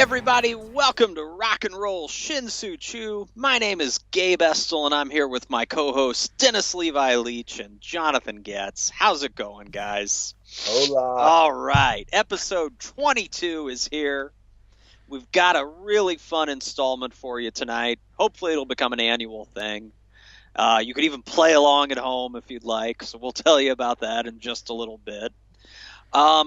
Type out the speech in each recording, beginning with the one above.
everybody, welcome to Rock and Roll Shin-Soo Choo. My name is Gabe Estel, and I'm here with my co-hosts Dennis Levi Leach and Jonathan Getz. How's it going, guys? Hola. All right, episode 22 is here. We've got a really fun installment for you tonight. Hopefully it'll become an annual thing. You could even play along at home if you'd like, so we'll tell you about that in just a little bit.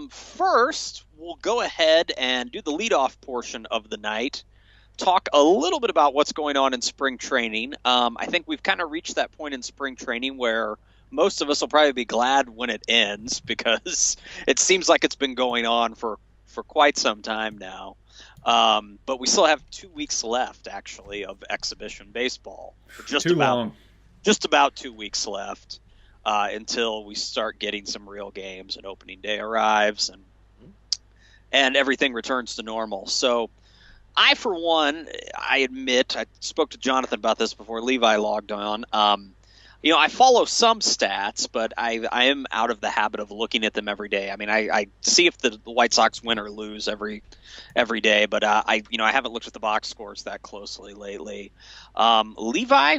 First, we'll go ahead and do the leadoff portion of the night, talk a little bit about what's going on in spring training. I think we've kind of reached that point in spring training where most of us will probably be glad when it ends because it seems like it's been going on for quite some time now. But we still have 2 weeks left, actually, of exhibition baseball. Just about 2 weeks left. Until we start getting some real games and opening day arrives and everything returns to normal. So I, for one, I admit, I spoke to Jonathan about this before Levi logged on. I follow some stats, but I am out of the habit of looking at them every day. I mean, I see if the White Sox win or lose every day, but I haven't looked at the box scores that closely lately. Levi,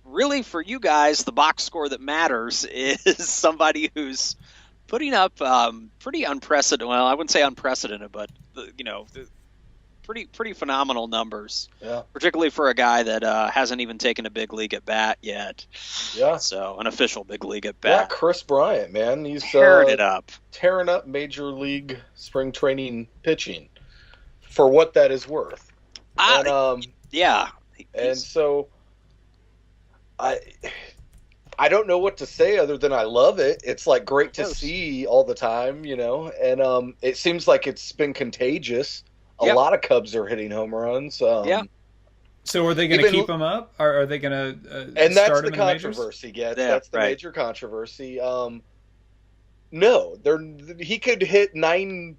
really, for you guys, the box score that matters is somebody who's putting up pretty unprecedented. Well, I wouldn't say unprecedented, but pretty phenomenal numbers. Yeah. Particularly for a guy that hasn't even taken a big league at bat yet. Yeah. So an official big league at bat. Yeah, Chris Bryant, man, he's tearing it up, tearing up major league spring training pitching for what that is worth. Yeah. And so. I don't know what to say other than I love it. It's like great to see all the time, and it seems like it's been contagious. A lot of Cubs are hitting home runs. Yeah. So are they going to keep him up? Or are they going to and that's start the him controversy, Gets. Yeah, that's the major controversy. No, he could hit 9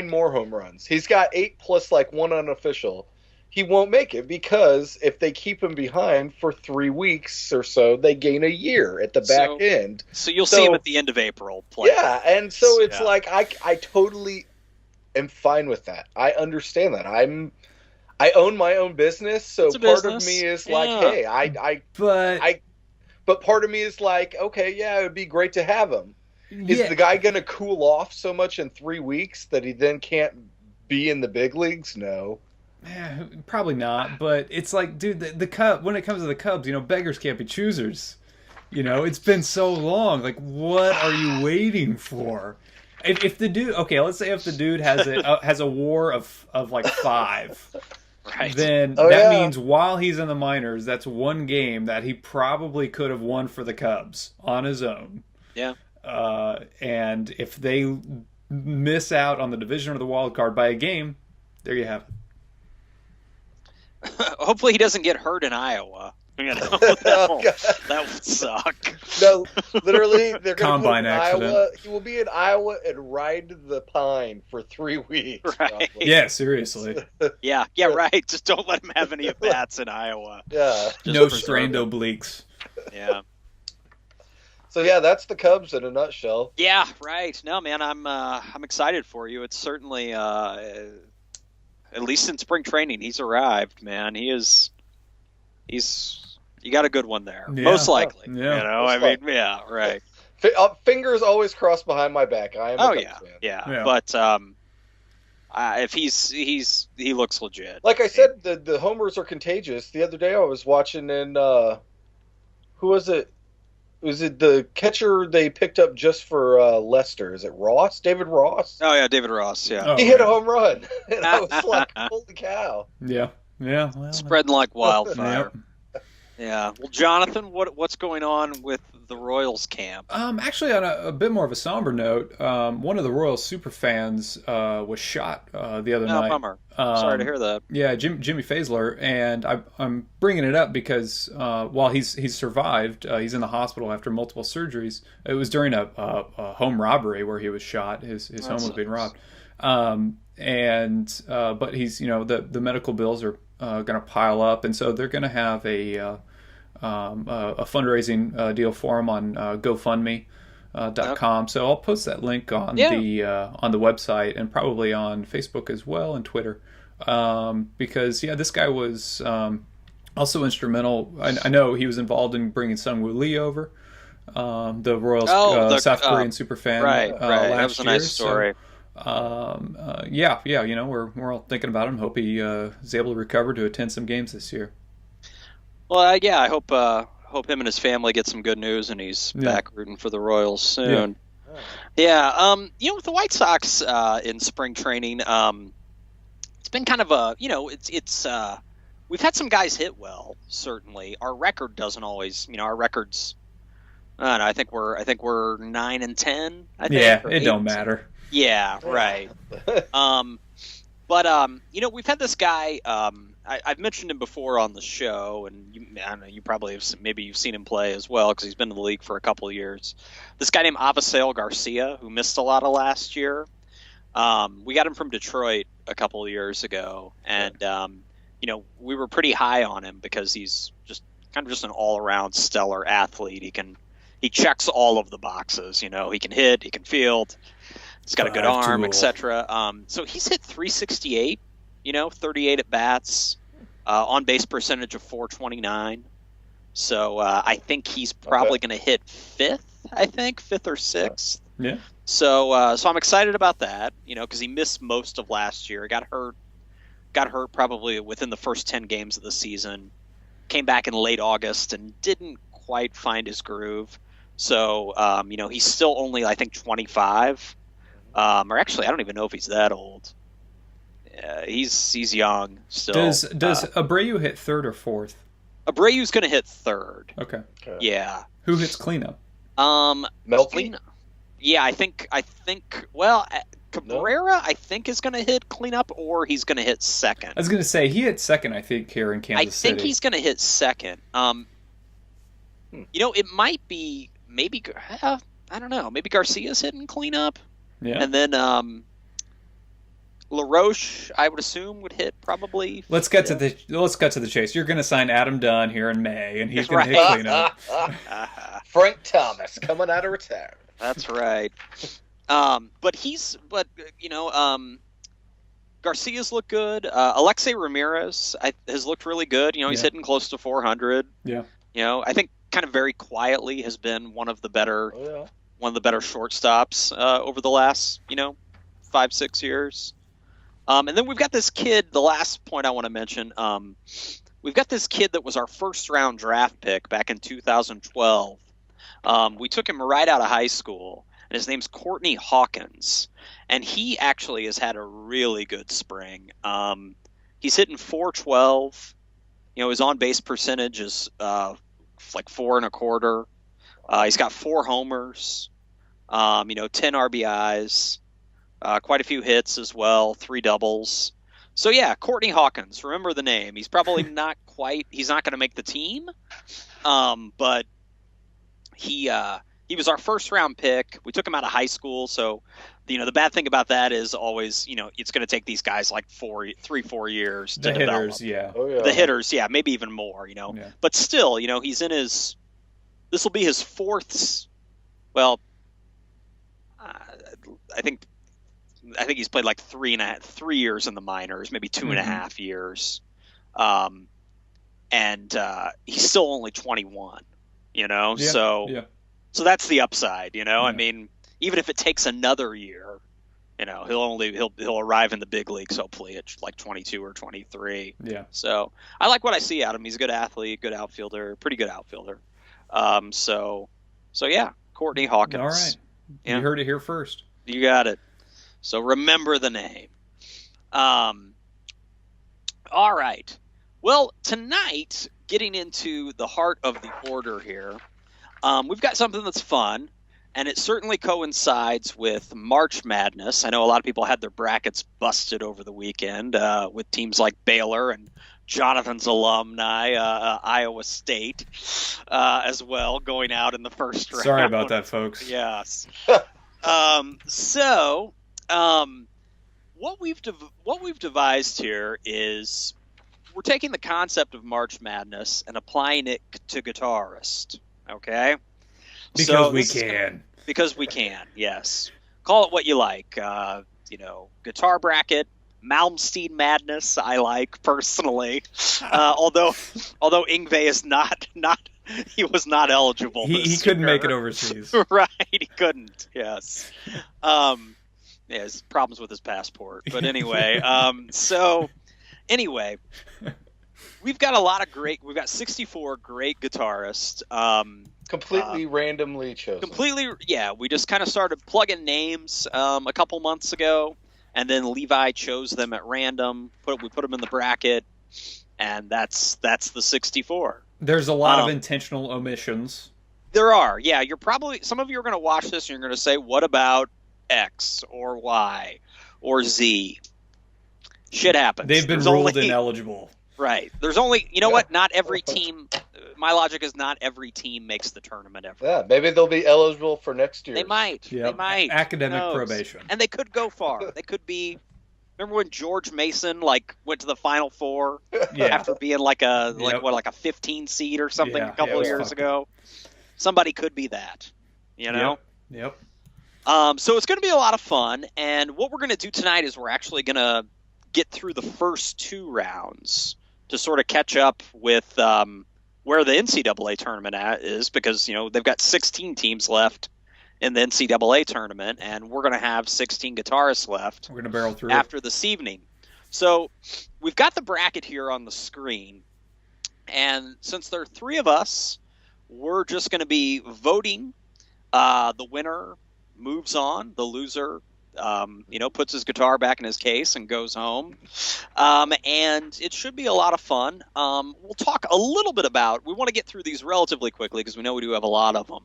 more home runs. He's got 8 plus like one unofficial. He won't make it because if they keep him behind for 3 weeks or so, they gain a year at the back end. So you'll see him at the end of April. Yeah, and so it's like I totally am fine with that. I understand that. I own my own business, so part of me is like, hey, but part of me is like, okay, yeah, it would be great to have him. Is the guy going to cool off so much in 3 weeks that he then can't be in the big leagues? No. Yeah, probably not, but it's like, dude, the Cub. When it comes to the Cubs, beggars can't be choosers. It's been so long. Like, what are you waiting for? If the dude, let's say if the dude has a WAR of like 5, right? Then that means while he's in the minors, that's one game that he probably could have won for the Cubs on his own. Yeah. And if they miss out on the division or the wild card by a game, there you have it. Hopefully he doesn't get hurt in Iowa. That would suck. No, literally, they're going to put him in accident. Iowa. He will be in Iowa and ride the pine for 3 weeks. Right. Yeah, seriously. Yeah, right. Just don't let him have any at bats in Iowa. Yeah. No strained obliques. Yeah. So yeah, that's the Cubs in a nutshell. Yeah, right. No, man, I'm excited for you. It's certainly at least in spring training, he's arrived, man. He's you got a good one there. Yeah. Most likely. Yeah. Yeah, right. Fingers always crossed behind my back. I am a Cubs fan. Yeah. But if he looks legit. Like I said, the homers are contagious. The other day I was watching who was it? Was it the catcher they picked up just for Leicester? Is it Ross? David Ross? Oh, yeah, David Ross, yeah. Oh, he hit a home run. And I was like, holy cow. Yeah. Well, spreading like wildfire. Yeah. Well, Jonathan, what's going on with the Royals camp? Actually, on a bit more of a somber note, one of the Royals super fans was shot the other night. Bummer. Sorry to hear that. Yeah, Jimmy Fazler, and I'm bringing it up because while he's survived, he's in the hospital after multiple surgeries. It was during a home robbery where he was shot. His home was being robbed, but he's the medical bills are going to pile up, and so they're going to have a fundraising deal for him on GoFundMe. .com. So I'll post that link on the website and probably on Facebook as well and Twitter. Because this guy was also instrumental. I know he was involved in bringing Sungwoo Lee over, the Royals South Korean superfan. Right. That was a nice So, story. we're all thinking about him. Hope he is able to recover to attend some games this year. Well, I hope him and his family get some good news and he's back rooting for the Royals soon. With the White Sox in spring training, it's been kind of a we've had some guys hit well. Certainly, our record doesn't always. Our records. I don't know, I think we're 9-10. It don't matter. Yeah, right. We've had this guy. I've mentioned him before on the show, and I don't know, you probably have. Maybe you've seen him play as well because he's been in the league for a couple of years. This guy named Avisail Garcia, who missed a lot of last year. We got him from Detroit a couple of years ago, and we were pretty high on him because he's just an all-around stellar athlete. He checks all of the boxes. He can hit, he can field, he's got a good arm, etc. So he's hit 368. 38 at bats, on base percentage of .429. So I think he's probably going to hit fifth or sixth. Yeah. So I'm excited about that. Because he missed most of last year. Got hurt probably within the first 10 games of the season. Came back in late August and didn't quite find his groove. So he's still only, I think, 25. Or actually, I don't even know if he's that old. He's young still. Does Abreu hit third or fourth? Abreu's going to hit third. Okay. Yeah. Who hits cleanup? Melky? Yeah, I think. Well, Cabrera, I think, is going to hit cleanup, or he's going to hit second. I was going to say he hit second. I think here in Kansas City. I think he's going to hit second. It might be maybe. I don't know. Maybe Garcia's hitting cleanup. Yeah. And then LaRoche, I would assume, would hit probably. Let's cut to the chase. You're going to sign Adam Dunn here in May, and he's going to hit cleanup. Frank Thomas coming out of retirement. That's right. Garcia's looked good. Alexei Ramirez has looked really good. He's hitting close to 400. Yeah. I think kind of very quietly has been one of the better shortstops over the last 5-6 years. And then we've got this kid, the last point I want to mention, we've got this kid that was our first-round draft pick back in 2012. We took him right out of high school, and his name's Courtney Hawkins. And he actually has had a really good spring. He's hitting .412. His on-base percentage is like 4 1/4. He's got 4 homers, 10 RBIs. Quite a few hits as well, 3 doubles. So yeah, Courtney Hawkins. Remember the name. He's probably he's not going to make the team, but he was our first round pick. We took him out of high school, so the bad thing about that is always it's going to take these guys like 3-4 years to develop. The hitters, maybe even more. But still, he's in his. This will be his fourth. Well, I think he's played like 3 years in the minors, maybe 2.5 years. And he's still only 21, So that's the upside, I mean, even if it takes another year, he'll arrive in the big leagues hopefully at like 22 or 23. Yeah. So I like what I see out of him. He's a good athlete, good outfielder, pretty good outfielder. So yeah, Courtney Hawkins. All right. Yeah. You heard it here first. You got it. So remember the name. All right. Well, tonight, getting into the heart of the order here, we've got something that's fun, and it certainly coincides with March Madness. I know a lot of people had their brackets busted over the weekend with teams like Baylor and Jonathan's alumni, Iowa State, as well, going out in the first round. Sorry about that, folks. Yes. What we've devised here is we're taking the concept of March Madness and applying it to Guitarist. Okay, because we can. Because we can, yes. Call it what you like. Guitar bracket, Malmsteen madness. I like personally. Although Yngve is not he was not eligible. He couldn't make it overseas. Right, he couldn't. Yes. His problems with his passport. But anyway, we've got we've got 64 great guitarists. Completely randomly chosen. We just kind of started plugging names a couple months ago, and then Levi chose them at random. We put them in the bracket, and that's the 64. There's a lot of intentional omissions. There are, yeah. Some of you are going to watch this, and you're going to say, "What about X or Y or Z?" Shit happens. They've been ruled ineligible. Right. There's only, what? Not every team. My logic is not every team makes the tournament ever. Yeah, maybe they'll be eligible for next year. They might. Yep. They might. Academic probation. And they could go far. They could be. Remember when George Mason went to the Final Four after being like a 15 seed or something a couple of years ago? Somebody could be that. Yep. So it's going to be a lot of fun, and what we're going to do tonight is we're actually going to get through the first 2 rounds to sort of catch up with where the NCAA tournament is, because they've got 16 teams left in the NCAA tournament, and we're going to have 16 guitarists left. We're going to barrel through after this evening. So we've got the bracket here on the screen, and since there are 3 of us, we're just going to be voting. The winner moves on. The loser puts his guitar back in his case and goes home. And it should be a lot of fun. We'll talk a little bit we want to get through these relatively quickly because we know we do have a lot of them.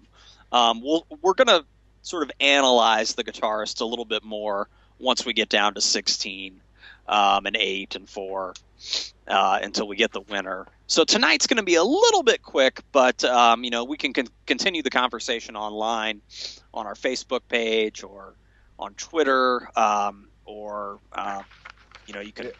We're going to sort of analyze the guitarist a little bit more once we get down to 16 and 8 and 4 until we get the winner. So tonight's going to be a little bit quick, but we can continue the conversation online on our Facebook page or on Twitter, or you can.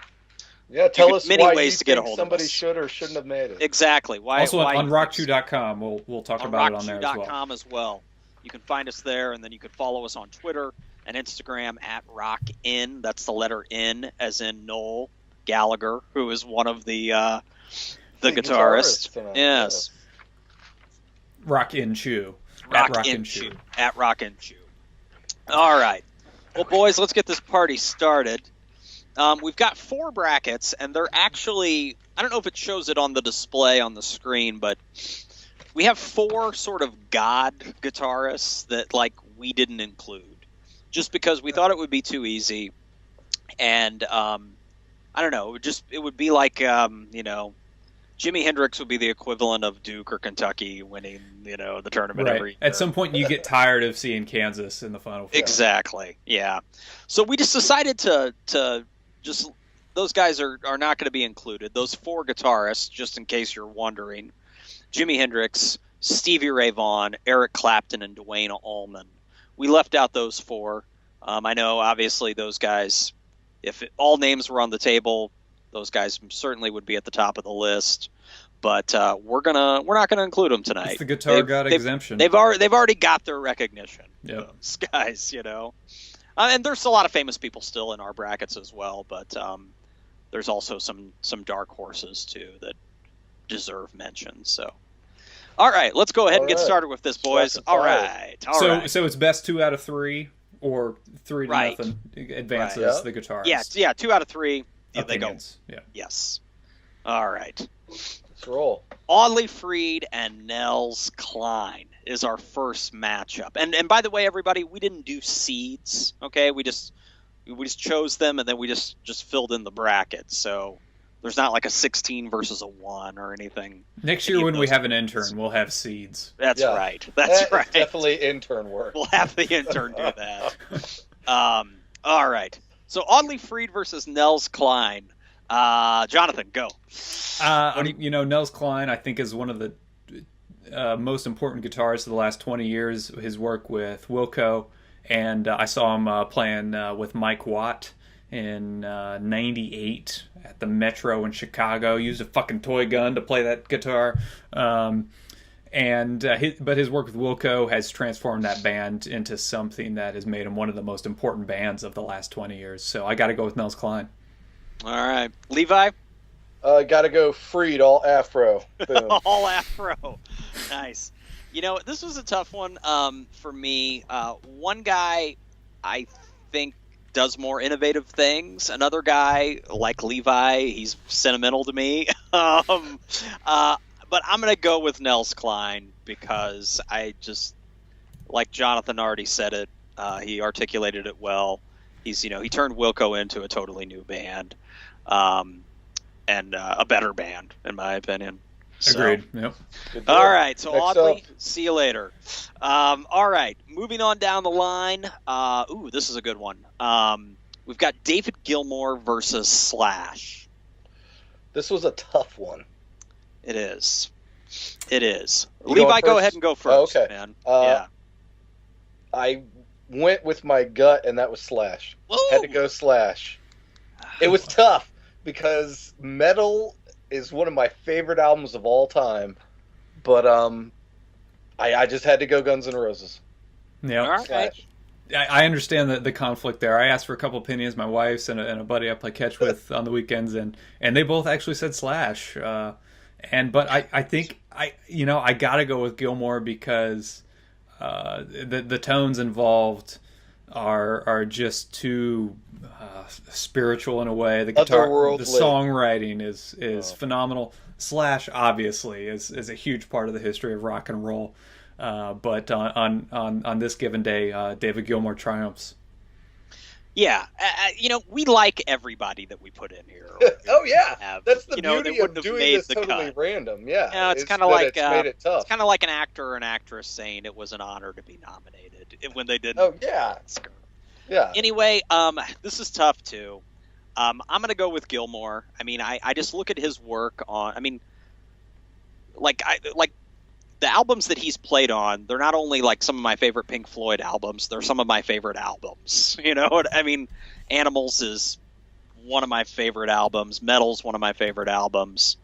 Yeah, tell us many why ways you to get a think hold somebody of us. should or shouldn't have made it. Exactly. Also on rockchew.com, we'll talk about it on there as well. rockchew.com as well. You can find us there, and then you can follow us on Twitter and Instagram at rockin. That's the letter N, as in Noel Gallagher, who is one of the guitarists. Yes. Rockin Chew. Rockin Chew. At Rockin Chew. All right. Well, boys, let's get this party started. We've got 4 brackets, and they're actually, I don't know if it shows it on the display on the screen, but we have 4 sort of god guitarists that, we didn't include, just because we thought it would be too easy. And, I don't know, it would be like, Jimi Hendrix would be the equivalent of Duke or Kentucky winning, the tournament every year. At some point, you get tired of seeing Kansas in the Final Four. Exactly, yeah. So we just decided to just, those guys are not going to be included. Those 4 guitarists, just in case you're wondering: Jimi Hendrix, Stevie Ray Vaughan, Eric Clapton, and Duane Allman. We left out those 4. I know, obviously, those guys, if all names were on the table, those guys certainly would be at the top of the list, but we're not gonna include them tonight. It's the guitar god exemption. They've already got their recognition. Yep. Those guys, and there's a lot of famous people still in our brackets as well, but there's also some dark horses too that deserve mention. So, all right, let's go ahead and get started with this, boys. All right. So it's best 2 out of 3, or 3 to nothing advances the guitarist. Yeah, 2 out of 3. Opinions. They go. Yeah. Yes. All right. Let's roll. Audley Freed and Nels Cline is our first matchup. And by the way, everybody, we didn't do seeds. Okay, we just chose them, and then we just filled in the bracket. So there's not like a 16 versus a 1 or anything. Next year when we have an intern, we'll have seeds. That's right. That's right. Definitely intern work. We'll have the intern do that. All right. So Audley Freed versus Nels Cline. Jonathan, go. Nels Cline, I think, is one of the most important guitarists of the last 20 years. His work with Wilco, and I saw him playing with Mike Watt in 98 at the Metro in Chicago. Used a fucking toy gun to play that guitar. But his work with Wilco has transformed that band into something that has made him one of the most important bands of the last 20 years. So I got to go with Nels Cline. All right, Levi. Got to go Freed, all Afro. Boom. All Afro. Nice. This was a tough one for me. One guy I think does more innovative things. Another guy, like Levi, he's sentimental to me. But I'm going to go with Nels Cline because I just, like Jonathan already said it, he articulated it well. He turned Wilco into a totally new band. And a better band, in my opinion. So. Agreed. Yep. All right. So, Audley, see you later. All right. Moving on down the line. This is a good one. We've got David Gilmour versus Slash. This was a tough one. It is. Levi, go ahead and go first, man. Yeah. I went with my gut, and that was Slash. Whoa. Had to go Slash. It was tough. Because Metal is one of my favorite albums of all time, but I just had to go Guns N' Roses. Yeah, right. I understand the conflict there. I asked for a couple opinions, my wife's and a buddy I play catch with on the weekends, and they both actually said Slash. But I think I gotta go with Gilmour because the tones involved are just too spiritual in a way. The guitar, the songwriting is phenomenal. Slash obviously is a huge part of the history of rock and roll. But on this given day, David Gilmour triumphs. Yeah, we like everybody that we put in here. Oh yeah, that's the beauty of doing this totally random. Yeah, it's kind of like it's kind of like an actor or an actress saying it was an honor to be nominated when they didn't. Oh yeah, yeah. Anyway, this is tough too. I'm gonna go with Gilmour. I mean, I just look at his work on. I mean, like the albums that he's played on, they're not only like some of my favorite Pink Floyd albums, they're some of my favorite albums. You know what I mean? Animals is one of my favorite albums. Metal's one of my favorite albums.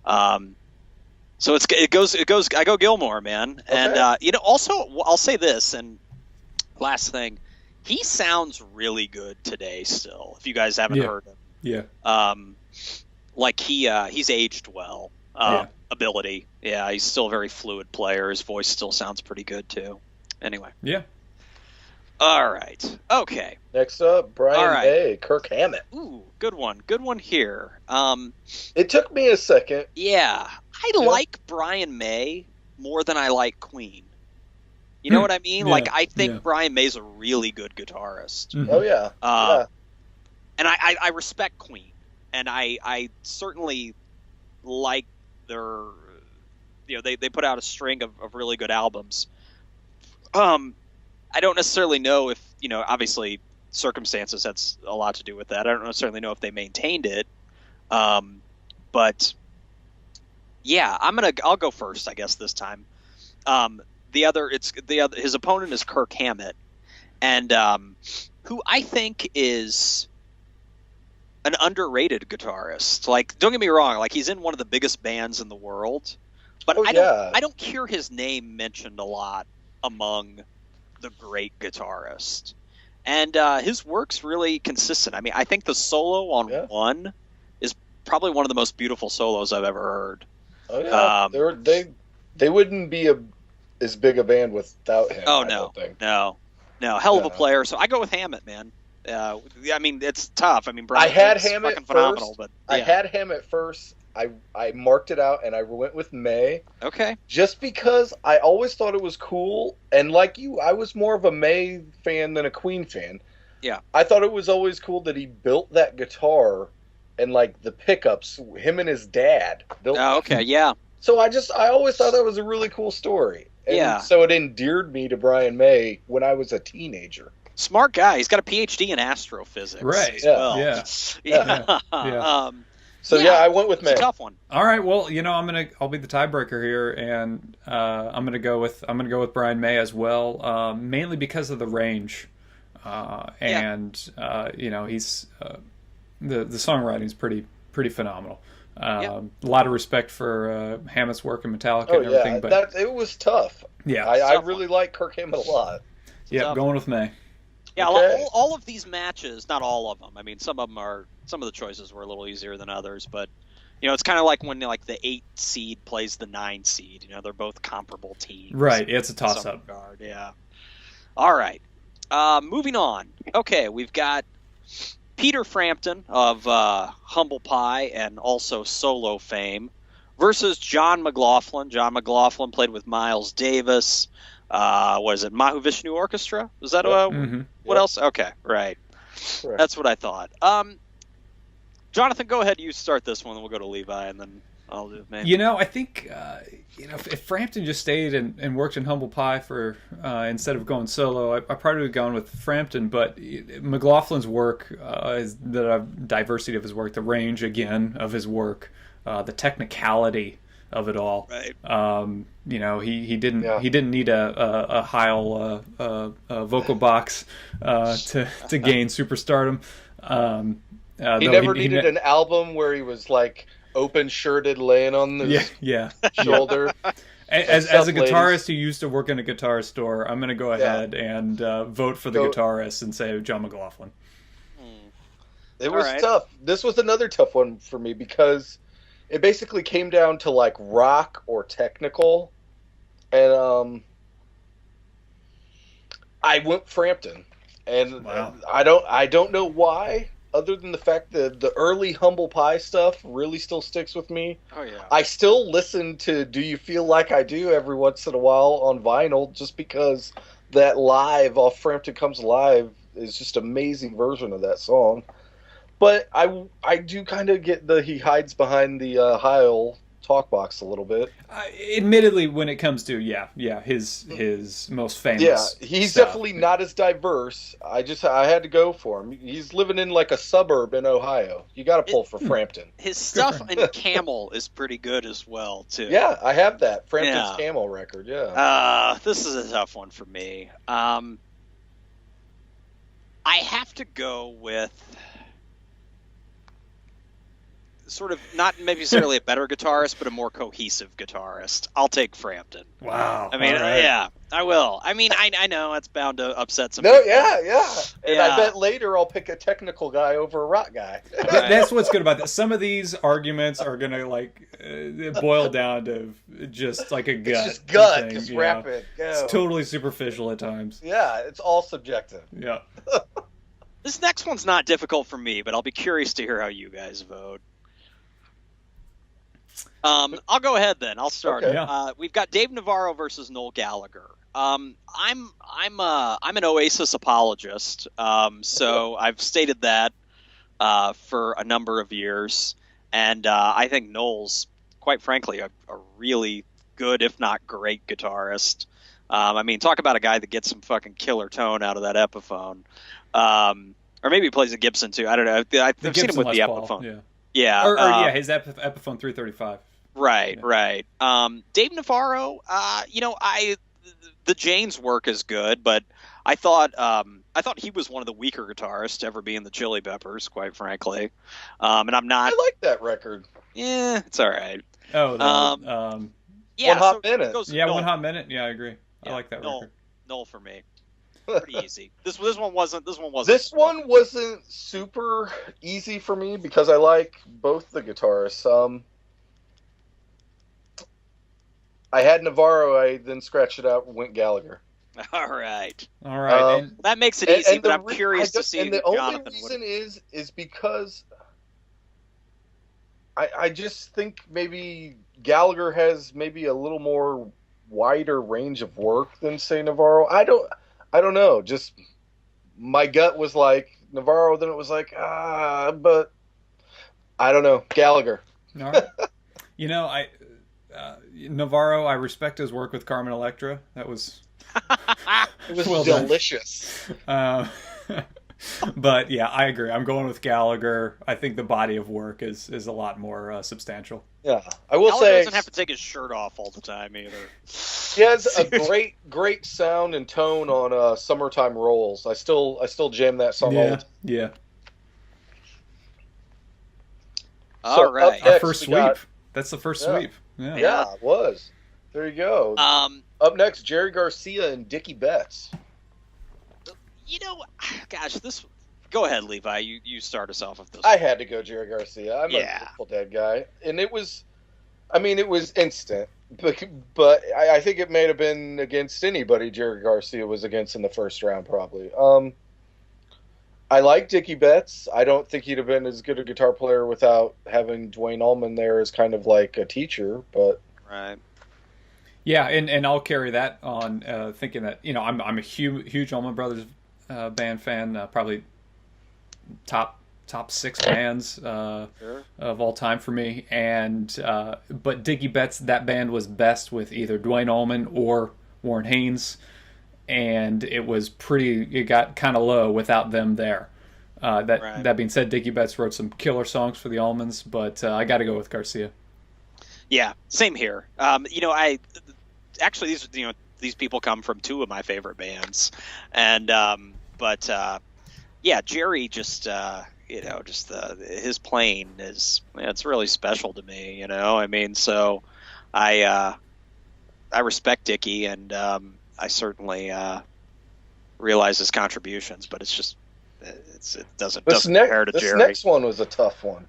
So it goes. I go Gilmour, man. Okay. And also I'll say this. And last thing, he sounds really good today still. If you guys haven't heard him, like he's aged well. Ability. Yeah, he's still a very fluid player. His voice still sounds pretty good, too. Anyway. Yeah. All right. Okay. Next up, Brian May, Kirk Hammett. Ooh, good one. Good one here. It took me a second. Yeah. I like Brian May more than I like Queen. You know what I mean? Like, I think Brian May's a really good guitarist. Mm-hmm. Oh, yeah. And I respect Queen. And I certainly like their, they put out a string of really good albums. I don't necessarily know if, obviously circumstances has a lot to do with that. I don't necessarily know if they maintained it. But yeah, I'll go first, I guess, this time. His opponent is Kirk Hammett, and who I think is an underrated guitarist. Like, don't get me wrong, like he's in one of the biggest bands in the world, but I don't hear his name mentioned a lot among the great guitarists. And his work's really consistent. I mean, I think the solo on One is probably one of the most beautiful solos I've ever heard. Oh yeah, they wouldn't be as big a band without him. Oh no, hell of a player. So I go with Hammett, man. I mean, it's tough. I mean, Brian Hammett fucking phenomenal, but I had Hammett first. I marked it out and I went with May. Okay. Just because I always thought it was cool, and like you, I was more of a May fan than a Queen fan. Yeah. I thought it was always cool that he built that guitar and like the pickups. Him and his dad built. Oh, okay. Yeah. So I always thought that was a really cool story. And so it endeared me to Brian May when I was a teenager. Smart guy. He's got a PhD in astrophysics. Right. As well. Yeah. I went with May. It's a tough one. All right. Well, I'll be the tiebreaker here, and I'm gonna go with Brian May as well, mainly because of the range, he's the songwriting's pretty phenomenal. A lot of respect for Hammett's work in Metallica and everything. But it was tough. Yeah, I really like Kirk Hammett a lot. Yeah, going with May. Yeah, okay. all of these matches, not all of them. I mean, some of the choices were a little easier than others, but it's kind of like when like the 8 seed plays the 9 seed. They're both comparable teams. Right. It's a toss up. Yeah. All right. Moving on. Okay, we've got Peter Frampton of Humble Pie and also solo fame versus John McLaughlin. John McLaughlin played with Miles Davis. Was it Mahu Vishnu Orchestra? Was that what else? Okay, right. Correct. That's what I thought. Jonathan, go ahead. You start this one, then we'll go to Levi, and then I'll do May. I think if Frampton just stayed and worked in Humble Pie for instead of going solo, I probably would have gone with Frampton. But McLaughlin's work, the diversity of his work, the range again of his work, the technicality of it all. Right. He didn't need a Heil vocal box to gain superstardom. He never needed an album where he was like open shirted laying on his shoulder. As a guitarist who used to work in a guitar store, I'm going to go ahead and vote for the guitarist and say John McLaughlin. It was tough. This was another tough one for me because it basically came down to like rock or technical, and I went Frampton, and I don't know why. Other than the fact that the early Humble Pie stuff really still sticks with me. Oh, yeah. I still listen to Do You Feel Like I Do every once in a while on vinyl just because that live off Frampton Comes Alive is just an amazing version of that song. But I do kind of get he hides behind the Heil talk box a little bit. Admittedly, when it comes to his most famous he's stuff. Definitely not as diverse. I had to go for him. He's living in like a suburb in Ohio. You got to pull for Frampton. His stuff in Camel is pretty good as well too. Yeah, I have that Frampton's Camel record. Yeah. This is a tough one for me. I have to go with sort of not necessarily a better guitarist, but a more cohesive guitarist. I'll take Frampton. Wow. I mean, I will. I mean, I know it's bound to upset some people. And I bet later I'll pick a technical guy over a rock guy. That's what's good about this. Some of these arguments are going to boil down to just like a gut. It's just gut. It's rapid. It's totally superficial at times. Yeah, it's all subjective. Yeah. This next one's not difficult for me, but I'll be curious to hear how you guys vote. I'll go ahead then. I'll start. Okay. Yeah. We've got Dave Navarro versus Noel Gallagher. I'm an Oasis apologist, so I've stated that for a number of years, and I think Noel's, quite frankly, a really good, if not great, guitarist. I mean, talk about a guy that gets some fucking killer tone out of that Epiphone, or maybe he plays a Gibson too. I don't know. I've seen him with the Epiphone. Yeah. Or his Epiphone 335. Right. Dave Navarro, the Jane's work is good, but I thought he was one of the weaker guitarists to ever be in the Chili Peppers, quite frankly. And I'm not. I like that record. Yeah, it's all right. Oh, One Hot Minute. One Hot Minute. Yeah, I agree. I like that record. Noel for me. Pretty easy. This one wasn't. This one wasn't super easy for me because I like both the guitarists. I had Navarro. I then scratched it out and went Gallagher. All right. That makes it easy. But I'm curious to see. And the only reason is because I just think maybe Gallagher has maybe a little more wider range of work than say Navarro. I don't know. Just my gut was like Navarro. Then it was like but I don't know. Gallagher. All right. Navarro. I respect his work with Carmen Electra. That was it was well delicious. But yeah, I agree. I'm going with Gallagher. I think the body of work is a lot more substantial. Yeah, I will Gallagher say doesn't have to take his shirt off all the time either. He has a great sound and tone on "Summertime Rolls." I still jam that song all the time. Yeah. All right. Our first sweep. That's the first sweep. Yeah, it was. There you go. Up next, Jerry Garcia and Dickey Betts. Gosh, this. Go ahead, Levi. You start us off with this. I had to go Jerry Garcia. I'm a Grateful Dead guy, and it was instant. But I think it may have been against anybody Jerry Garcia was against in the first round, probably. I like Dickey Betts. I don't think he'd have been as good a guitar player without having Duane Allman there as kind of like a teacher. But right. Yeah, and I'll carry that on, thinking that I'm a huge Allman Brothers band fan, probably top 6 bands of all time for me. And but Dickey Betts, that band was best with either Duane Allman or Warren Haynes, and it got kind of low without them there. That being said, Dickey Betts wrote some killer songs for the Allmans, but I got to go with Garcia. Yeah, same here. Actually these people come from 2 of my favorite bands, and Jerry just. His playing it's really special to me, I mean, so I respect Dickey, and I certainly realize his contributions, but it doesn't compare to Jerry. This next one was a tough one.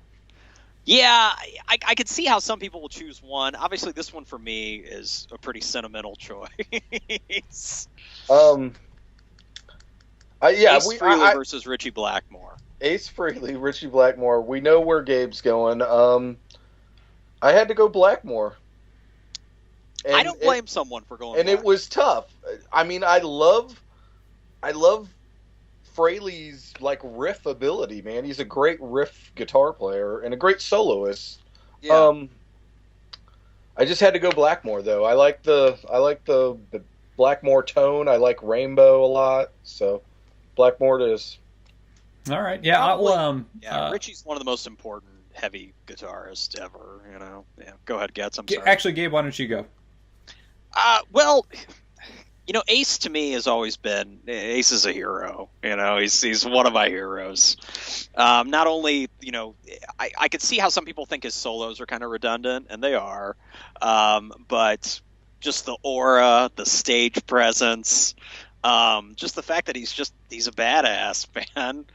Yeah, I could see how some people will choose one. Obviously, this one for me is a pretty sentimental choice. Ace Frehley versus Ritchie Blackmore. Ace Frehley, Ritchie Blackmore. We know where Gabe's going. I had to go Blackmore. And I don't blame someone for going. And Blackmore. It was tough. I mean, I love Frehley's riff ability, man. He's a great riff guitar player and a great soloist. Yeah. I just had to go Blackmore though. I like the Blackmore tone. I like Rainbow a lot, so Blackmore it is. All right. Yeah. Ritchie's one of the most important heavy guitarists ever. Yeah. Go ahead, Getz. I'm sorry. Actually, Gabe, why don't you go? Ace to me has always been. Ace is a hero. He's one of my heroes. Not only, I could see how some people think his solos are kind of redundant, and they are. But just the aura, the stage presence. Just the fact that he's a badass, man.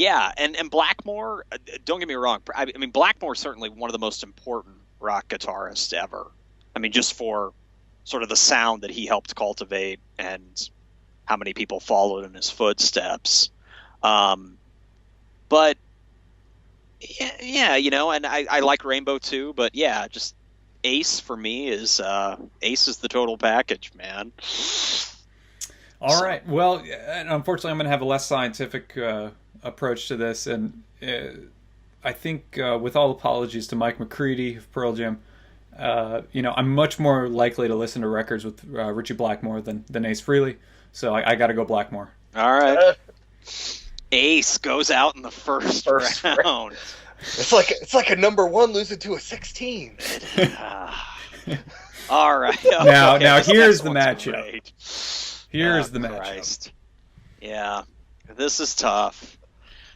And Blackmore, don't get me wrong. I mean, Blackmore's certainly one of the most important rock guitarists ever. I mean, just for sort of the sound that he helped cultivate and how many people followed in his footsteps. But and I like Rainbow too, but just Ace for me is Ace is the total package, man. All right. Well, unfortunately, I'm going to have a less scientific approach to this, and I think with all apologies to Mike McCready of Pearl Jam, I'm much more likely to listen to records with Ritchie Blackmore than Ace Frehley, so I got to go Blackmore. All right. Ace goes out in the first round. It's like a number 1 losing to a 16. All right. Now here's the matchup. Here's the matchup. Christ. Yeah, this is tough.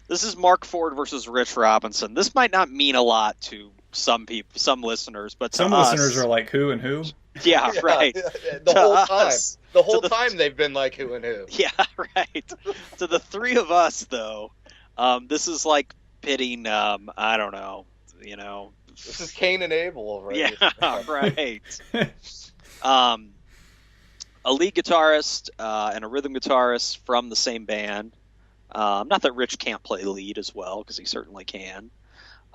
This is Mark Ford versus Rich Robinson. This might not mean a lot to some people, some listeners, but to some listeners are like, who and who? Yeah, right. The whole time they've been like, who and who. Yeah, right. To the 3 of us, though, this is like pitting, I don't know, This is Cain and Abel, right? Yeah, right. A lead guitarist and a rhythm guitarist from the same band. Not that Rich can't play lead as well, because he certainly can.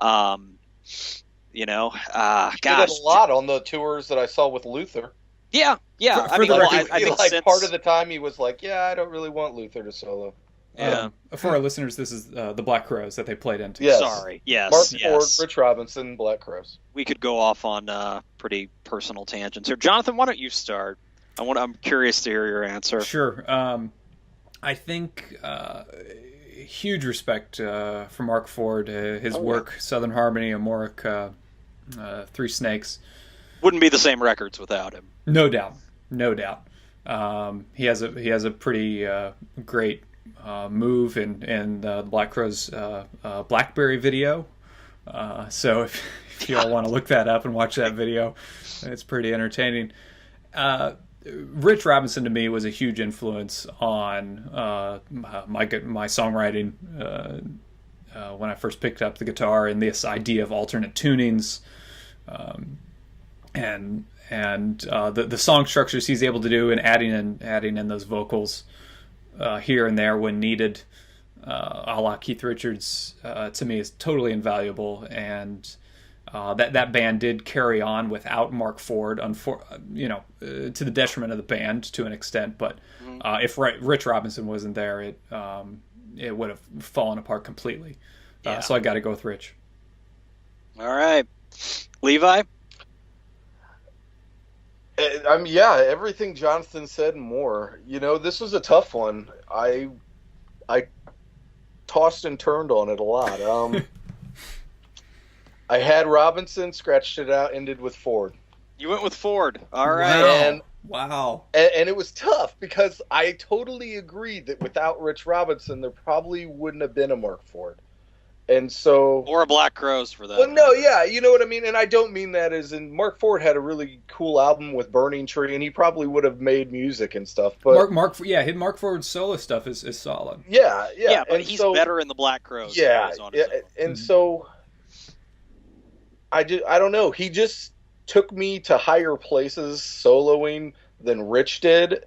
Gosh, he did a lot on the tours that I saw with Luther. Yeah. I think part of the time he was like, I don't really want Luther to solo. Yeah. For our listeners, this is the Black Crowes that they played into. Yes. Sorry. Yes. Mark Ford, Rich Robinson, Black Crowes. We could go off on pretty personal tangents here. Jonathan, why don't you start? I'm curious to hear your answer. Sure. I think huge respect for Mark Ford, his work, Southern Harmony, Amoric, Three Snakes. Wouldn't be the same records without him. No doubt. He has a pretty great move in the Black Crowes Blackberry video. So if you all want to look that up and watch that video, it's pretty entertaining. Rich Robinson to me was a huge influence on my songwriting when I first picked up the guitar, and this idea of alternate tunings, and the song structures he's able to do, and adding in those vocals here and there when needed, a la Keith Richards, to me is totally invaluable. And that band did carry on without Mark Ford, to the detriment of the band to an extent. But if Rich Robinson wasn't there, it would have fallen apart completely. So I got to go with Rich. All right, Levi. Everything Jonathan said and more. This was a tough one. I tossed and turned on it a lot. I had Robinson, scratched it out, ended with Ford. You went with Ford. All right. Wow. And it was tough because I totally agreed that without Rich Robinson, there probably wouldn't have been a Mark Ford. And so... Or a Black Crowes for that. Well, no, yeah, you know what I mean? And I don't mean that as in... Mark Ford had a really cool album with Burning Tree, and he probably would have made music and stuff, but... Mark Ford's solo stuff is solid. Yeah. Yeah, but he's better in the Black Crowes. Yeah, and so... I don't know. He just took me to higher places soloing than Rich did.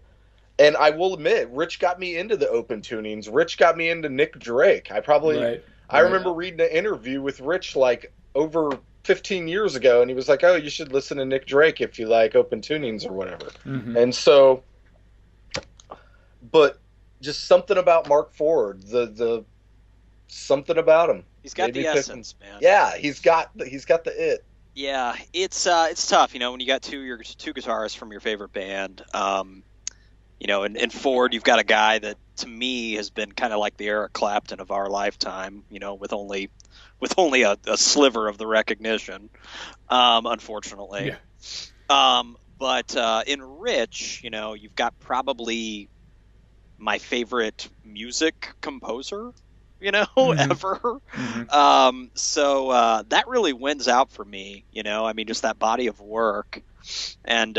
And I will admit, Rich got me into the open tunings. Rich got me into Nick Drake. I remember reading an interview with Rich like over 15 years ago, and he was like, "Oh, you should listen to Nick Drake if you like open tunings or whatever." Mm-hmm. And so, but just something about Mark Ford, the something about him. He's got the essence, man. Yeah, he's got the it. Yeah, it's tough, when you got two guitarists from your favorite band. In Ford, you've got a guy that to me has been kind of like the Eric Clapton of our lifetime. With only a sliver of the recognition, unfortunately. Yeah. But in Rich, you've got probably my favorite music composer. Ever. Mm-hmm. So that really wins out for me, just that body of work. And,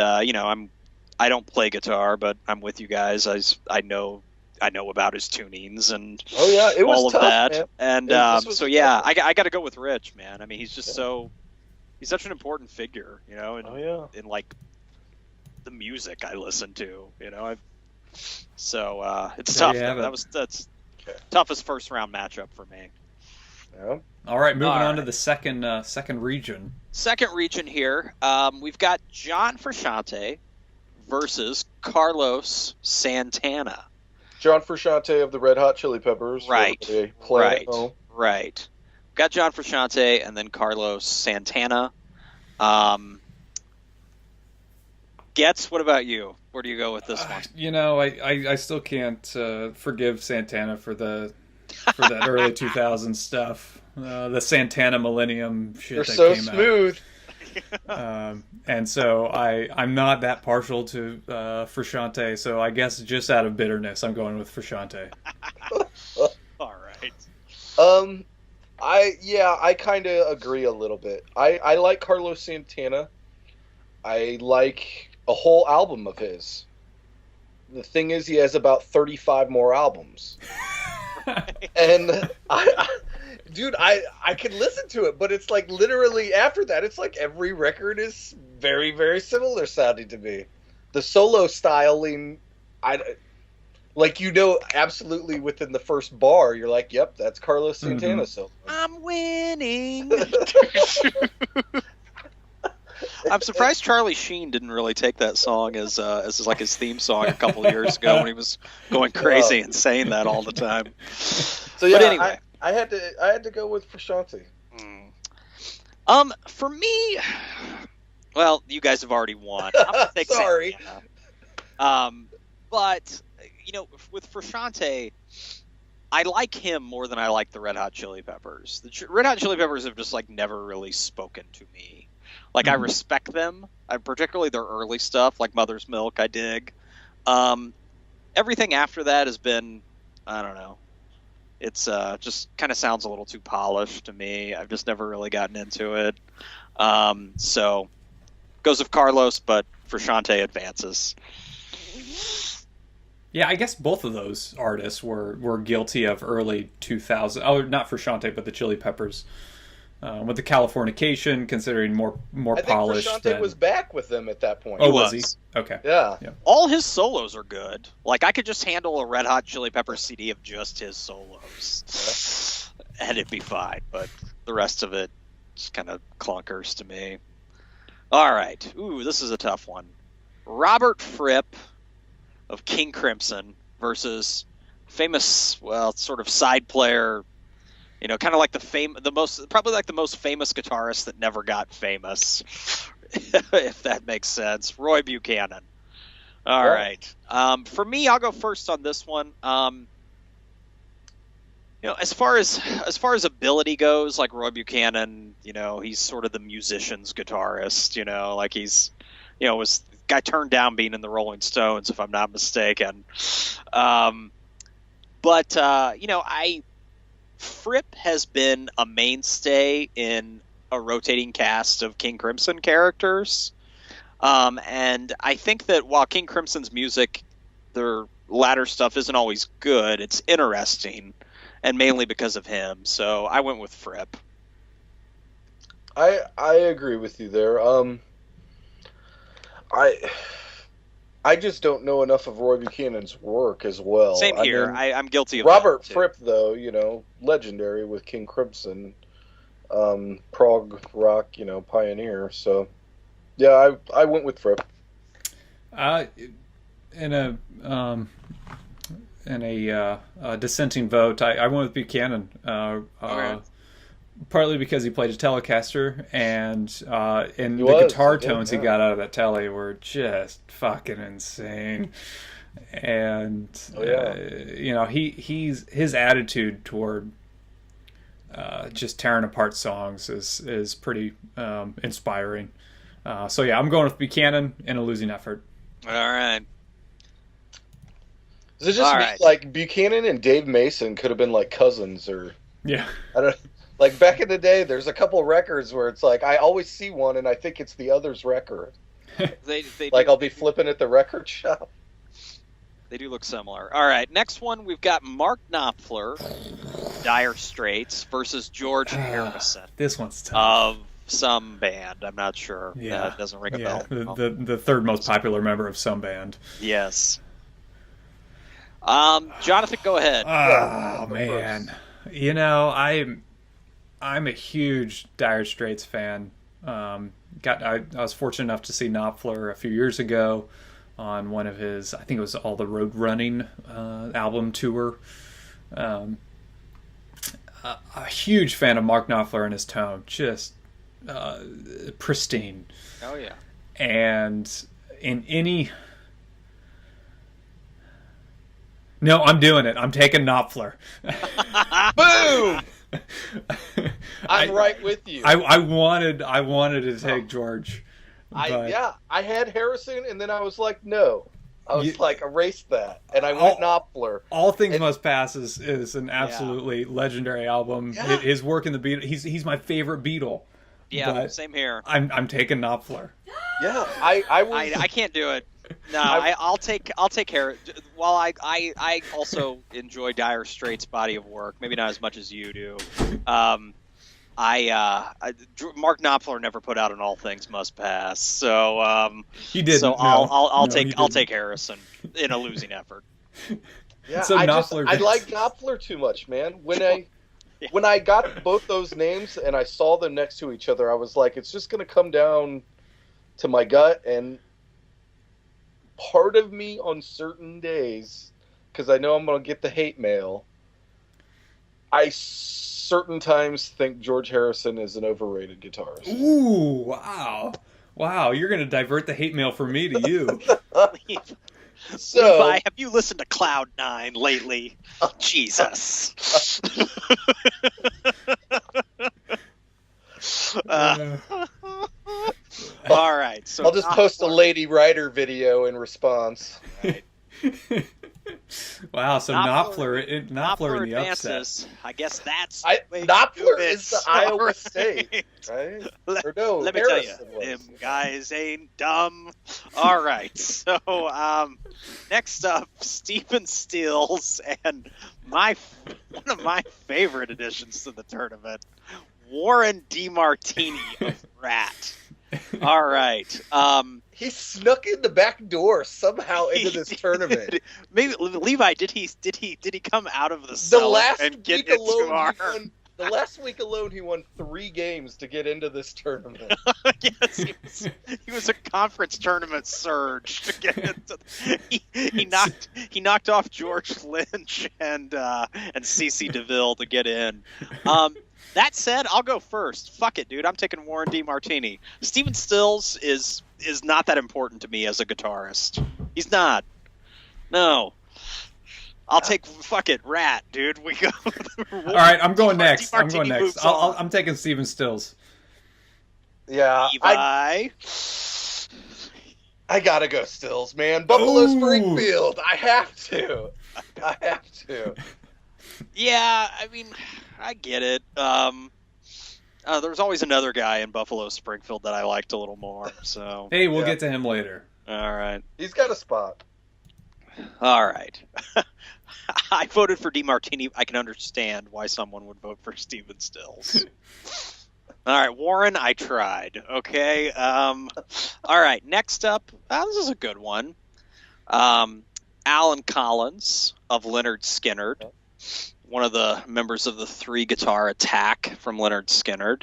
I don't play guitar, but I'm with you guys. I know about his tunings and it was all of tough, that. Man. And I got to go with Rich, man. I mean, he's just he's such an important figure, in like the music I listen to, So it's tough. That's toughest first round matchup for me. Yeah. All right, moving on to the second region. Second region here, we've got John Frusciante versus Carlos Santana. John Frusciante of the Red Hot Chili Peppers. Right. Got John Frusciante and then Carlos Santana. Getz, what about you? Where do you go with this one? I still can't forgive Santana for that early 2000s stuff. The Santana Millennium shit that came out. They're so smooth. And so I'm not that partial to Frusciante, so I guess just out of bitterness, I'm going with Frusciante. All right. I kind of agree a little bit. I like Carlos Santana. I like a whole album of his. The thing is, he has about 35 more albums. And I can listen to it, but it's like literally after that, it's like every record is very, very similar sounding to me. The solo styling, absolutely within the first bar, you're like, yep, that's Carlos Santana solo. I'm winning. I'm surprised Charlie Sheen didn't really take that song as like his theme song a couple of years ago when he was going crazy and saying that all the time. So yeah, but anyway, I had to go with Frusciante. For me, well, you guys have already won. I'm gonna take Sorry. But with Frusciante, I like him more than I like the Red Hot Chili Peppers. The Red Hot Chili Peppers have just never really spoken to me. I respect them. Particularly their early stuff, like Mother's Milk, I dig. Everything after that has been, I don't know. It's just kind of sounds a little too polished to me. I've just never really gotten into it. So goes with Carlos, but Frusciante advances. Yeah, I guess both of those artists were guilty of early 2000. Oh, not Frusciante, but the Chili Peppers. With the Californication, considering more polished. I think Frusciante was back with them at that point. Oh, was he? Okay. Yeah. All his solos are good. Like, I could just handle a Red Hot Chili Peppers CD of just his solos. And it'd be fine. But the rest of it just kind of clunkers to me. All right. Ooh, this is a tough one. Robert Fripp of King Crimson versus famous, well, sort of side player, you know, kind of like the most famous guitarist that never got famous, if that makes sense. Roy Buchanan. All right. For me, I'll go first on this one. You know, as far as ability goes, like Roy Buchanan, you know, he's sort of the musician's guitarist. You know, like he's, you know, was guy turned down being in the Rolling Stones, if I'm not mistaken. But you know, Fripp has been a mainstay in a rotating cast of King Crimson characters. And I think that while King Crimson's music, their latter stuff isn't always good, it's interesting, and mainly because of him. So I went with Fripp. I agree with you there. I just don't know enough of Roy Buchanan's work as well. Same here. I'm guilty of Robert Fripp, though, you know, legendary with King Crimson, prog rock, you know, pioneer. So, yeah, I went with Fripp. In a dissenting vote, I went with Buchanan. Partly because he played a Telecaster, and the guitar tones he got out of that Tele were just fucking insane. And you know, his attitude toward just tearing apart songs is pretty inspiring. So yeah, I'm going with Buchanan in a losing effort. All right. Does it just mean like Buchanan and Dave Mason could have been like cousins, or yeah? I don't. Like, back in the day, there's a couple records where it's like, I always see one, and I think it's the other's record. I'll be flipping at the record shop. They do look similar. All right, next one, we've got Mark Knopfler, Dire Straits, versus George Harrison. This one's tough. Of some band, I'm not sure. Yeah. That doesn't ring a bell. The third most popular member of some band. Yes. Jonathan, go ahead. Oh, man. You know, I'm a huge Dire Straits fan. I was fortunate enough to see Knopfler a few years ago on one of his, I think it was All the Road Running album tour. A huge fan of Mark Knopfler and his tone, just pristine. Oh yeah. And in any... No, I'm doing it. I'm taking Knopfler. Boom! I'm right with you. I wanted to take George. I had Harrison, and then I was like, no. I was like, erase that, and I went Knopfler. All Things Must Pass is an absolutely legendary album. Yeah. His work in the Beatles, he's my favorite Beatle. Yeah, same here. I'm taking Knopfler. Yeah, I can't do it. No, I'll take Harrison. While I also enjoy Dire Straits' body of work, maybe not as much as you do. Mark Knopfler never put out an All Things Must Pass, so he did. So I'll take Harrison in a losing effort. Yeah, so I like Knopfler too much, man. When I got both those names and I saw them next to each other, I was like, it's just gonna come down to my gut. And part of me on certain days, because I know I'm going to get the hate mail, I certain times think George Harrison is an overrated guitarist. Ooh, wow. Wow, you're going to divert the hate mail from me to you. So, Levi, have you listened to Cloud 9 lately? Jesus. All right. So I'll just post a Lady Rider video in response. Right. Wow, so Knopfler in the advances. upset. I guess that's Knopfler is the Iowa State, right? Let me tell you, them guys ain't dumb. All right, so next up, Stephen Stills and one of my favorite additions to the tournament, Warren DeMartini of Rat. All right. He snuck in the back door somehow into this tournament. Maybe Levi, did he come out of the cellar and get into our... The last week alone, he won 3 games to get into this tournament. Yes, he was a conference tournament surge to get into. He knocked off George Lynch and CeCe DeVille to get in. That said, I'll go first. Fuck it, dude. I'm taking Warren DeMartini. Stephen Stills is not that important to me as a guitarist. He's not. No. I'll take fuck it, Rat, dude. We go. All right, I'm going next. I'm taking Stephen Stills. Yeah, Levi. I gotta go Stills, man. Buffalo Springfield. I have to. Yeah, I mean, I get it. There's always another guy in Buffalo Springfield that I liked a little more. So hey, we'll get to him later. All right. He's got a spot. All right. I voted for DeMartini. I can understand why someone would vote for Stephen Stills. All right, Warren, I tried. Okay. All right, next up, this is a good one. Alan Collins of Lynyrd Skynyrd, one of the members of the 3-guitar attack from Lynyrd Skynyrd.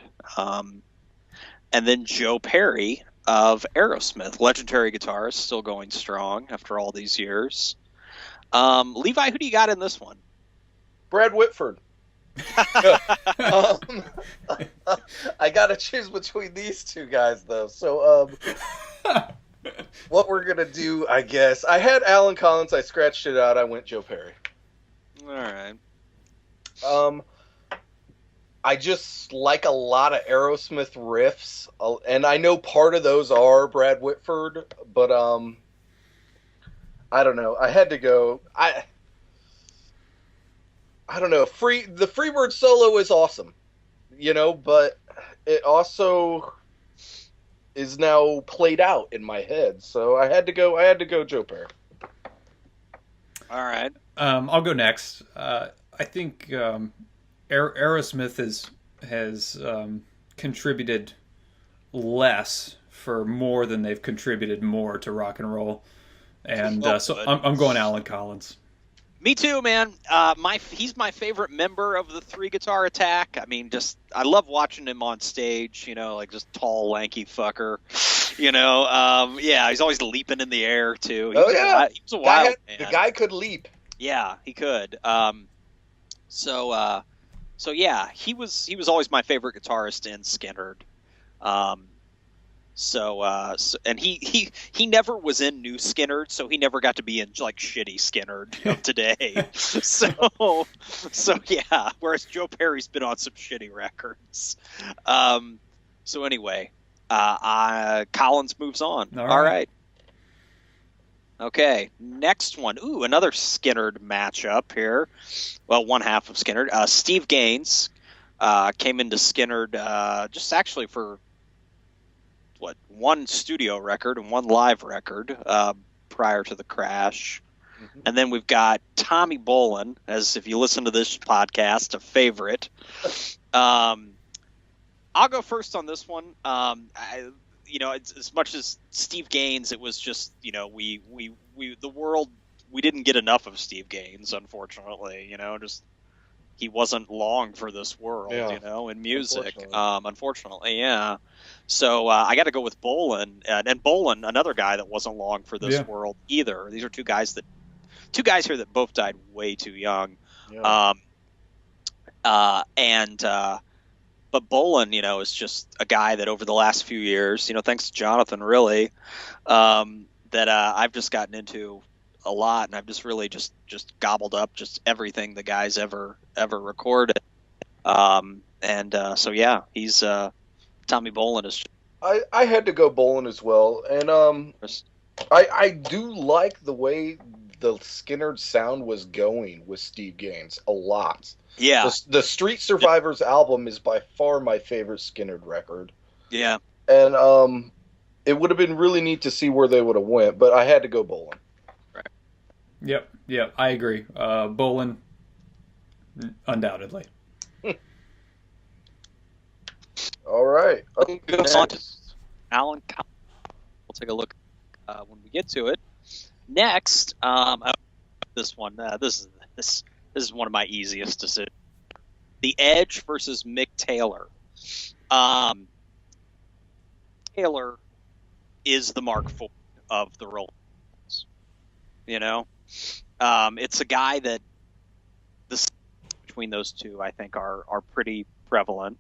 And then Joe Perry of Aerosmith, legendary guitarist, still going strong after all these years. Levi, who do you got in this one? Brad Whitford. I gotta choose between these two guys, though. So, what we're gonna do, I guess. I had Alan Collins. I scratched it out. I went Joe Perry. All right. I just like a lot of Aerosmith riffs, and I know part of those are Brad Whitford, but I don't know. I had to go. I don't know. The Freebird solo is awesome, but it also is now played out in my head. So I had to go Joe Perry. All right. I'll go next. I think Aerosmith has contributed less for more than they've contributed more to rock and roll. And so I'm going Alan Collins. Me too, man. He's my favorite member of the 3-guitar attack. I mean, I love watching him on stage. Like just tall, lanky fucker. Yeah, he's always leaping in the air too. He was a wild man. The guy could leap. Yeah, he could. So yeah, he was always my favorite guitarist in Skynyrd. And he never was in new Skynyrd, so he never got to be in like shitty Skynyrd of today. so yeah. Whereas Joe Perry's been on some shitty records. So anyway, Collins moves on. All right. Okay, next one. Ooh, another Skynyrd matchup here. Well, one half of Skynyrd. Steve Gaines came into Skynyrd just actually for one studio record and one live record prior to the crash. Mm-hmm. And then we've got Tommy Bolin, as if you listen to this podcast, a favorite. I'll go first on this one. It's, as much as Steve Gaines, it was just, we didn't get enough of Steve Gaines, unfortunately, he wasn't long for this world, in music, unfortunately, yeah. So I got to go with Bolin, and Bolin, another guy that wasn't long for this world either. These are two guys here that both died way too young. Yeah. But Bolin, is just a guy that over the last few years, thanks to Jonathan, really, that I've just gotten into a lot, and I've just really just gobbled up just everything the guy's ever recorded. So yeah, he's Tommy Bolin is. I had to go Bolin as well, and I do like the way the Skynyrd sound was going with Steve Gaines a lot. Yeah. The Street Survivors album is by far my favorite Skynyrd record. Yeah. And it would have been really neat to see where they would have went, but I had to go Bolin. Right. Yep, I agree. Bolin, undoubtedly. All right. Alan, we'll take a look when we get to it. Next, this one. This is one of my easiest decisions. The Edge versus Mick Taylor. Taylor is the Mark IV of the Rolling Stones. You know, it's a guy that the between those two, I think, are pretty prevalent.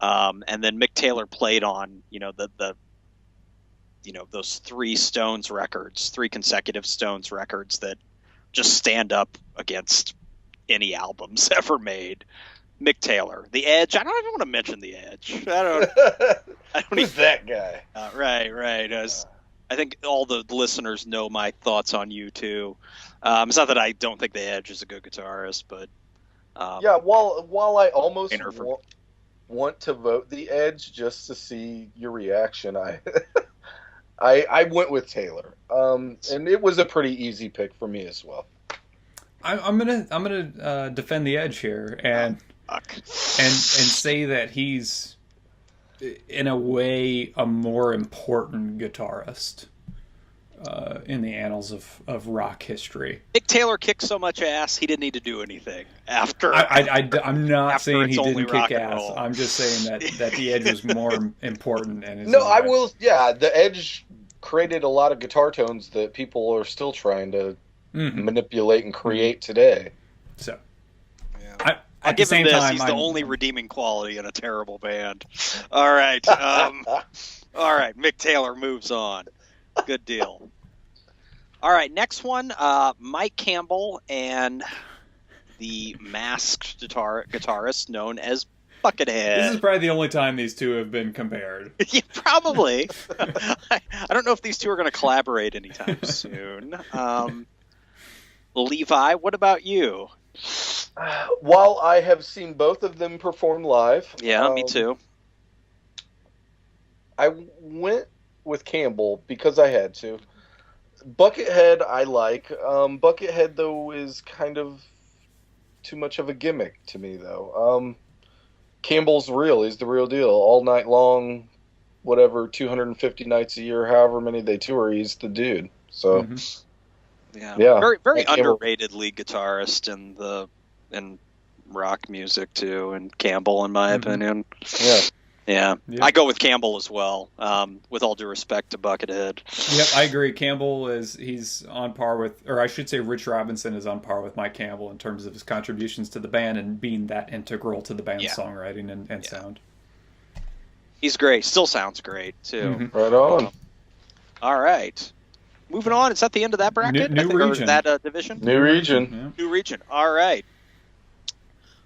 And then Mick Taylor played on, those three consecutive Stones records that just stand up against any albums ever made. Mick Taylor, The Edge. I don't even want to mention The Edge. I don't Who's that guy? Right. I think all the listeners know my thoughts on you too. It's not that I don't think The Edge is a good guitarist, but while I almost want to vote The Edge just to see your reaction, I went with Taylor, and it was a pretty easy pick for me as well. I'm gonna defend The Edge here and say that he's in a way a more important guitarist in the annals of rock history. Mick Taylor kicked so much ass he didn't need to do anything after. I'm not saying he didn't kick ass. I'm just saying that The Edge was more important. I will. Yeah, The Edge created a lot of guitar tones that people are still trying to manipulate and create today. So, yeah. I'll give him this. He's the only redeeming quality in a terrible band. All right. All right. Mick Taylor moves on. Good deal. All right. Next one, Mike Campbell and the masked guitarist known as Buckethead. This is probably the only time these two have been compared. Yeah, probably. I don't know if these two are going to collaborate anytime soon. Levi, what about you? While I have seen both of them perform live, me too. I went with Campbell because I had to. Buckethead I like. Buckethead though is kind of too much of a gimmick to me though. Campbell's real. He's the real deal. All night long, whatever, 250 nights a year, however many they tour, he's the dude. So. Mm-hmm. Yeah. Very, very underrated lead guitarist in rock music too, and Campbell, in my opinion. Yeah. I go with Campbell as well. With all due respect to Buckethead. Yep, I agree. Campbell he's on par with, or I should say, Rich Robinson is on par with Mike Campbell in terms of his contributions to the band and being that integral to the band's songwriting and sound. He's great. Still sounds great too. Mm-hmm. Right on. All right. Moving on, is that the end of that bracket? New region. That division? New region. Yeah. New region. All right.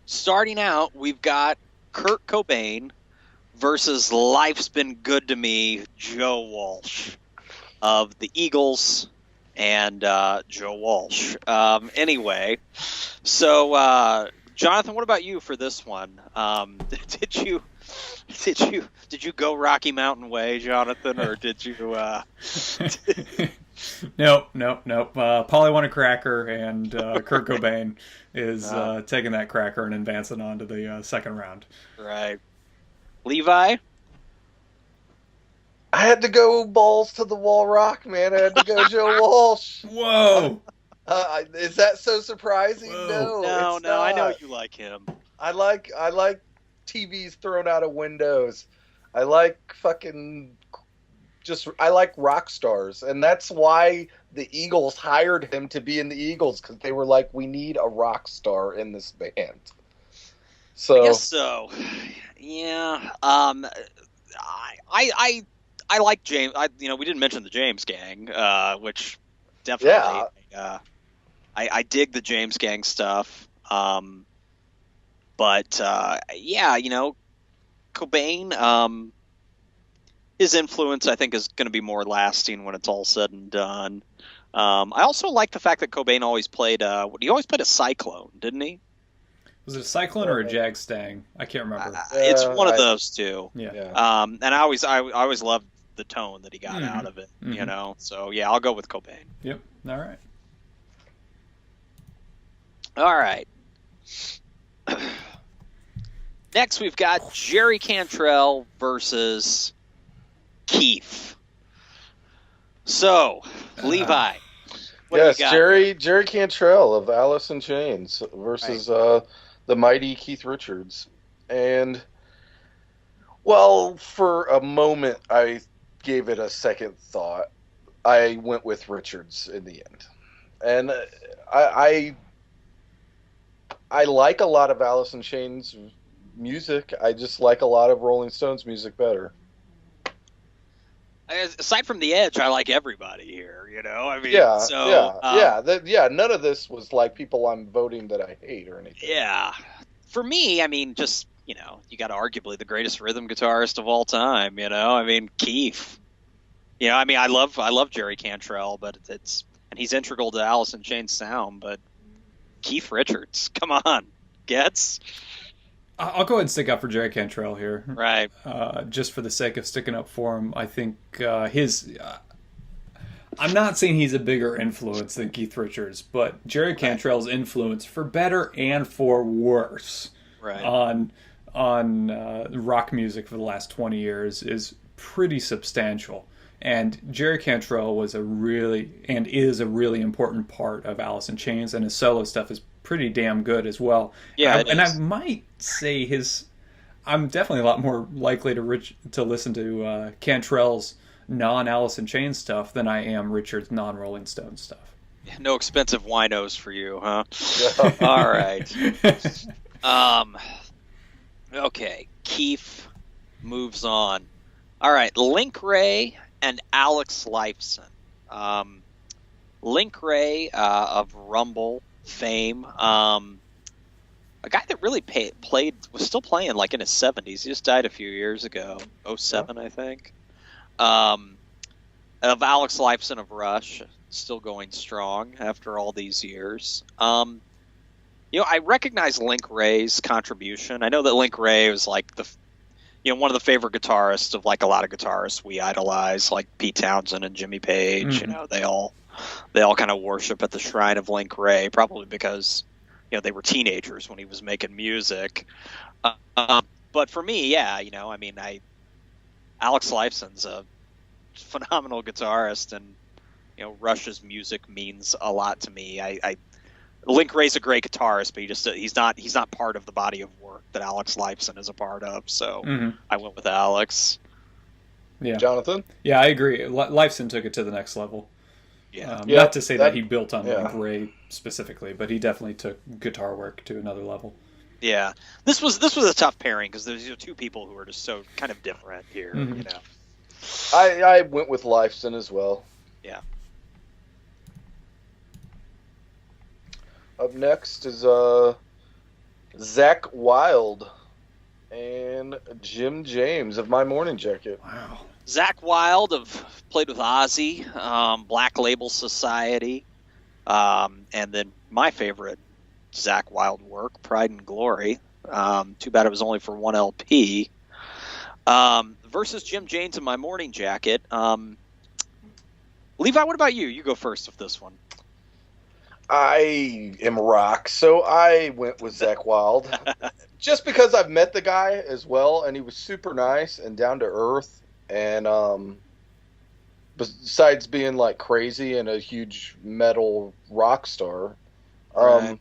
Starting out, we've got Kurt Cobain versus Life's Been Good to Me, Joe Walsh of the Eagles and Joe Walsh. Anyway, so Jonathan, what about you for this one? Did you go Rocky Mountain Way, Jonathan, or did you? Nope. Polly won a cracker, and Kurt Cobain is taking that cracker and advancing on to the second round. Right. Levi? I had to go balls to the wall rock, man. I had to go Joe Walsh. Whoa. Is that so surprising? Whoa. No, I know you like him. I like TVs thrown out of windows. I like I like rock stars, and that's why the Eagles hired him to be in the Eagles, because they were like, we need a rock star in this band. So I guess so. Yeah. I like James. We didn't mention the James Gang, which definitely. Yeah. I dig the James Gang stuff. But Cobain. His influence, I think, is going to be more lasting when it's all said and done. I also like the fact that Cobain always played. He always played a Cyclone, didn't he? Was it a Cyclone or a Jag Stang? I can't remember. It's one of those two. Yeah. And I always loved the tone that he got out of it. So yeah, I'll go with Cobain. Yep. All right. All right. Next, we've got Jerry Cantrell versus Keith. So, Levi. Yes, Jerry Cantrell of Alice in Chains versus the mighty Keith Richards. And, well, for a moment, I gave it a second thought. I went with Richards in the end. And I like a lot of Alice in Chains music. I just like a lot of Rolling Stones music better. Aside from the Edge, I like everybody here. I mean, none of this was like people I'm voting that I hate or anything. Yeah, for me, I mean, just you got arguably the greatest rhythm guitarist of all time. I mean, Keith. I mean, I love Jerry Cantrell, but and he's integral to Alice in Chains sound. But Keith Richards, come on, gets. I'll go ahead and stick up for Jerry Cantrell here. Right. Just for the sake of sticking up for him, I think I'm not saying he's a bigger influence than Keith Richards, but Jerry Cantrell's influence, for better and for worse, on rock music for the last 20 years is pretty substantial. And Jerry Cantrell is a really important part of Alice in Chains, and his solo stuff is pretty damn good as well. Yeah, and I might say I'm definitely a lot more likely to listen to Cantrell's non-Alice in Chains stuff than I am Richard's non-Rolling Stone stuff. No expensive winos for you, huh? All right. Okay, Keith moves on. All right, Link Wray and Alex Lifeson. Link Wray of Rumble fame, a guy that really was still playing like in his 70s. He just died a few years ago, 07, I think. Of Alex Lifeson of Rush, still going strong after all these years. I recognize Link Wray's contribution. I know that Link Wray was like one of the favorite guitarists of like a lot of guitarists we idolize, like Pete Townsend and Jimmy Page. Mm-hmm. They all kind of worship at the shrine of Link Wray, probably because they were teenagers when he was making music. But for me, I mean, Alex Lifeson's a phenomenal guitarist, and Rush's music means a lot to me. Link Wray's a great guitarist, but he's not part of the body of work that Alex Lifeson is a part of. So I went with Alex. Yeah, Jonathan. Yeah, I agree. Lifeson took it to the next level. Yeah. Not to say that he built on Link Wray specifically, but he definitely took guitar work to another level. Yeah, this was a tough pairing because there's two people who are just so kind of different here. I went with Lifeson as well. Yeah. Up next is Zakk Wylde and Jim James of My Morning Jacket. Wow. Zakk Wylde played with Ozzy, Black Label Society, and then my favorite Zakk Wylde work, Pride and Glory. Too bad it was only for one LP. Versus Jim James in My Morning Jacket. Levi, what about you? You go first with this one. I am rock, so I went with Zakk Wylde. Just because I've met the guy as well, and he was super nice and down to earth. And besides being like crazy and a huge metal rock star, I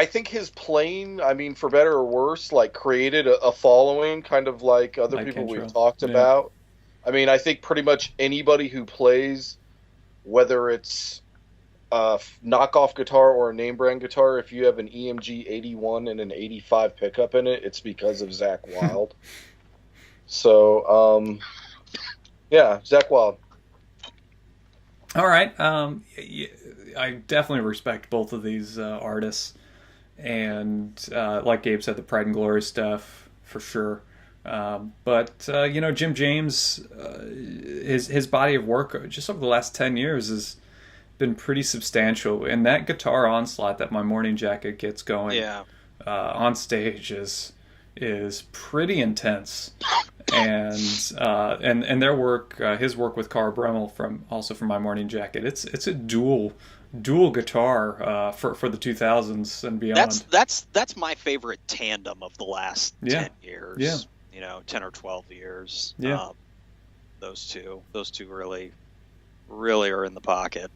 think his playing, I mean, for better or worse, like created a following, kind of like other people we've talked about. I mean, I think pretty much anybody who plays, whether it's a knockoff guitar or a name brand guitar, if you have an EMG 81 and an 85 pickup in it, it's because of Zakk Wylde. So, Zakk Wylde. All right. I definitely respect both of these artists. And like Gabe said, the Pride and Glory stuff, for sure. But Jim James, his body of work just over the last 10 years has been pretty substantial. And that guitar onslaught that My Morning Jacket gets going on stage is pretty intense. And their work, his work with Carl Bremmel from My Morning Jacket, it's a dual guitar for the 2000s and beyond. That's my favorite tandem of the last 10 years. Yeah. 10 or 12 years. Yeah. Those two really are in the pocket.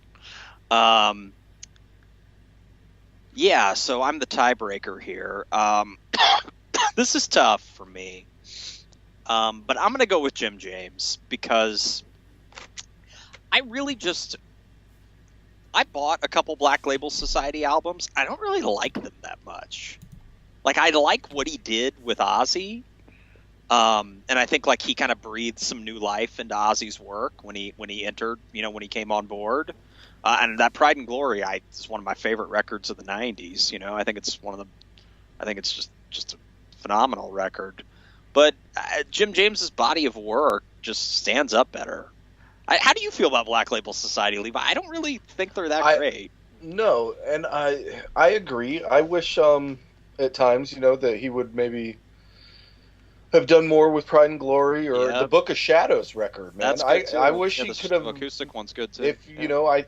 Yeah, so I'm the tiebreaker here. This is tough for me. But I'm going to go with Jim James because I bought a couple Black Label Society albums. I don't really like them that much. Like, I like what he did with Ozzy. And I think like he kind of breathed some new life into Ozzy's work when he entered, when he came on board. And that Pride and Glory, is one of my favorite records of the 90s. I think it's just a phenomenal record. But Jim James's body of work just stands up better. How do you feel about Black Label Society, Levi? I don't really think they're that great. No, and I agree. I wish at times, that he would maybe have done more with Pride and Glory or the Book of Shadows record, man. I wish he could have. Acoustic one's good too. If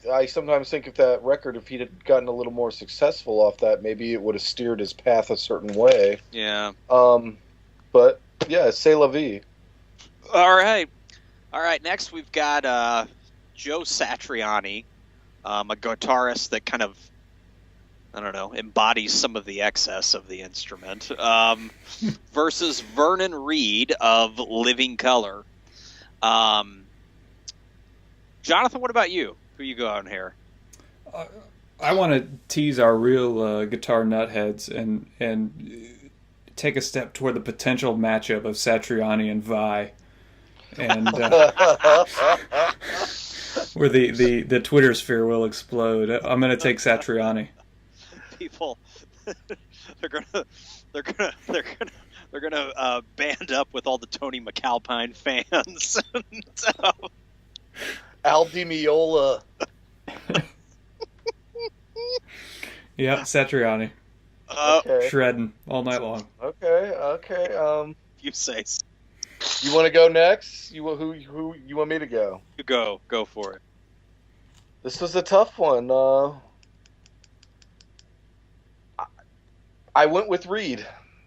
I sometimes think if that record, if he'd have gotten a little more successful off that, maybe it would have steered his path a certain way. Yeah. But yeah, c'est la vie. All right. Next we've got Joe Satriani, a guitarist that kind of, I don't know, embodies some of the excess of the instrument, versus Vernon Reid of Living Colour. Jonathan, what about you? Who you go on here? I want to tease our real guitar nutheads and take a step toward the potential matchup of Satriani and Vai. And where the Twitter sphere will explode. I'm going to take Satriani. People, they're gonna band up with all the Tony McAlpine fans. Al Di Meola. Yeah, Satriani. Okay. Shredding all night long. Okay. You say. You want to go next? Who you want me to go? You go for it. This was a tough one. I went with Reid. Yeah.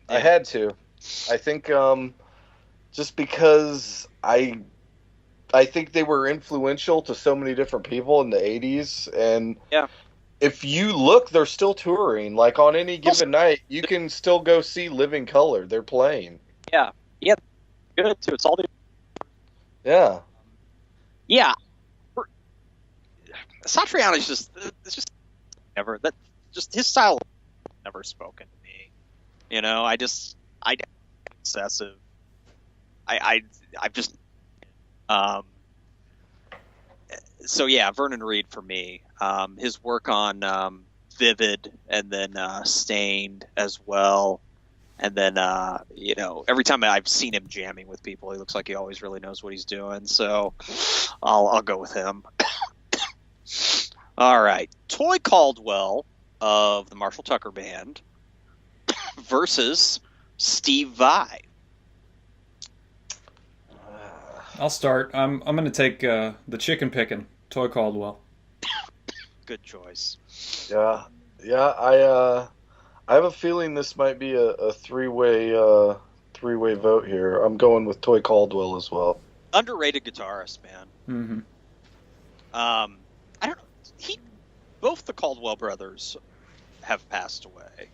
I had to. I think just because I think they were influential to so many different people in the 80s, and if you look, they're still touring. Like on any given night, you can still go see Living Colour. They're playing. Yeah. Good too. It's all the. Yeah. Satriani's just never that. Just his style never spoken to me. I excessive. I've just. So yeah, Vernon Reid for me. His work on Vivid and then Stained as well. And then, every time I've seen him jamming with people, he looks like he always really knows what he's doing. So I'll go with him. All right. Toy Caldwell of the Marshall Tucker Band versus Steve Vai. I'll start. I'm going to take the chicken picking, Toy Caldwell. Good choice. Yeah. I have a feeling this might be a three-way vote here. I'm going with Toy Caldwell as well. Underrated guitarist, man. Mm-hmm. I don't know. Both the Caldwell brothers have passed away.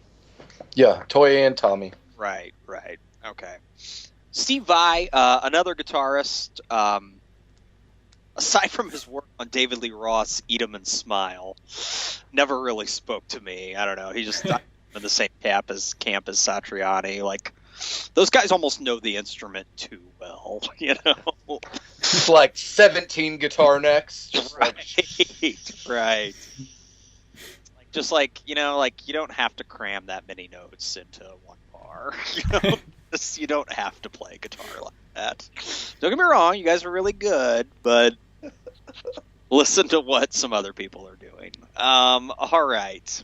Yeah, Toy and Tommy. Right. Okay. Steve Vai, another guitarist. Aside from his work on David Lee Roth's Eat 'Em and Smile, never really spoke to me. I don't know. He just in the same camp as Satriani. Like, those guys almost know the instrument too well, Like 17 guitar necks. Right. Just like, you don't have to cram that many notes into one bar. You don't have to play guitar like that. Don't get me wrong, you guys are really good, but listen to what some other people are doing. All right.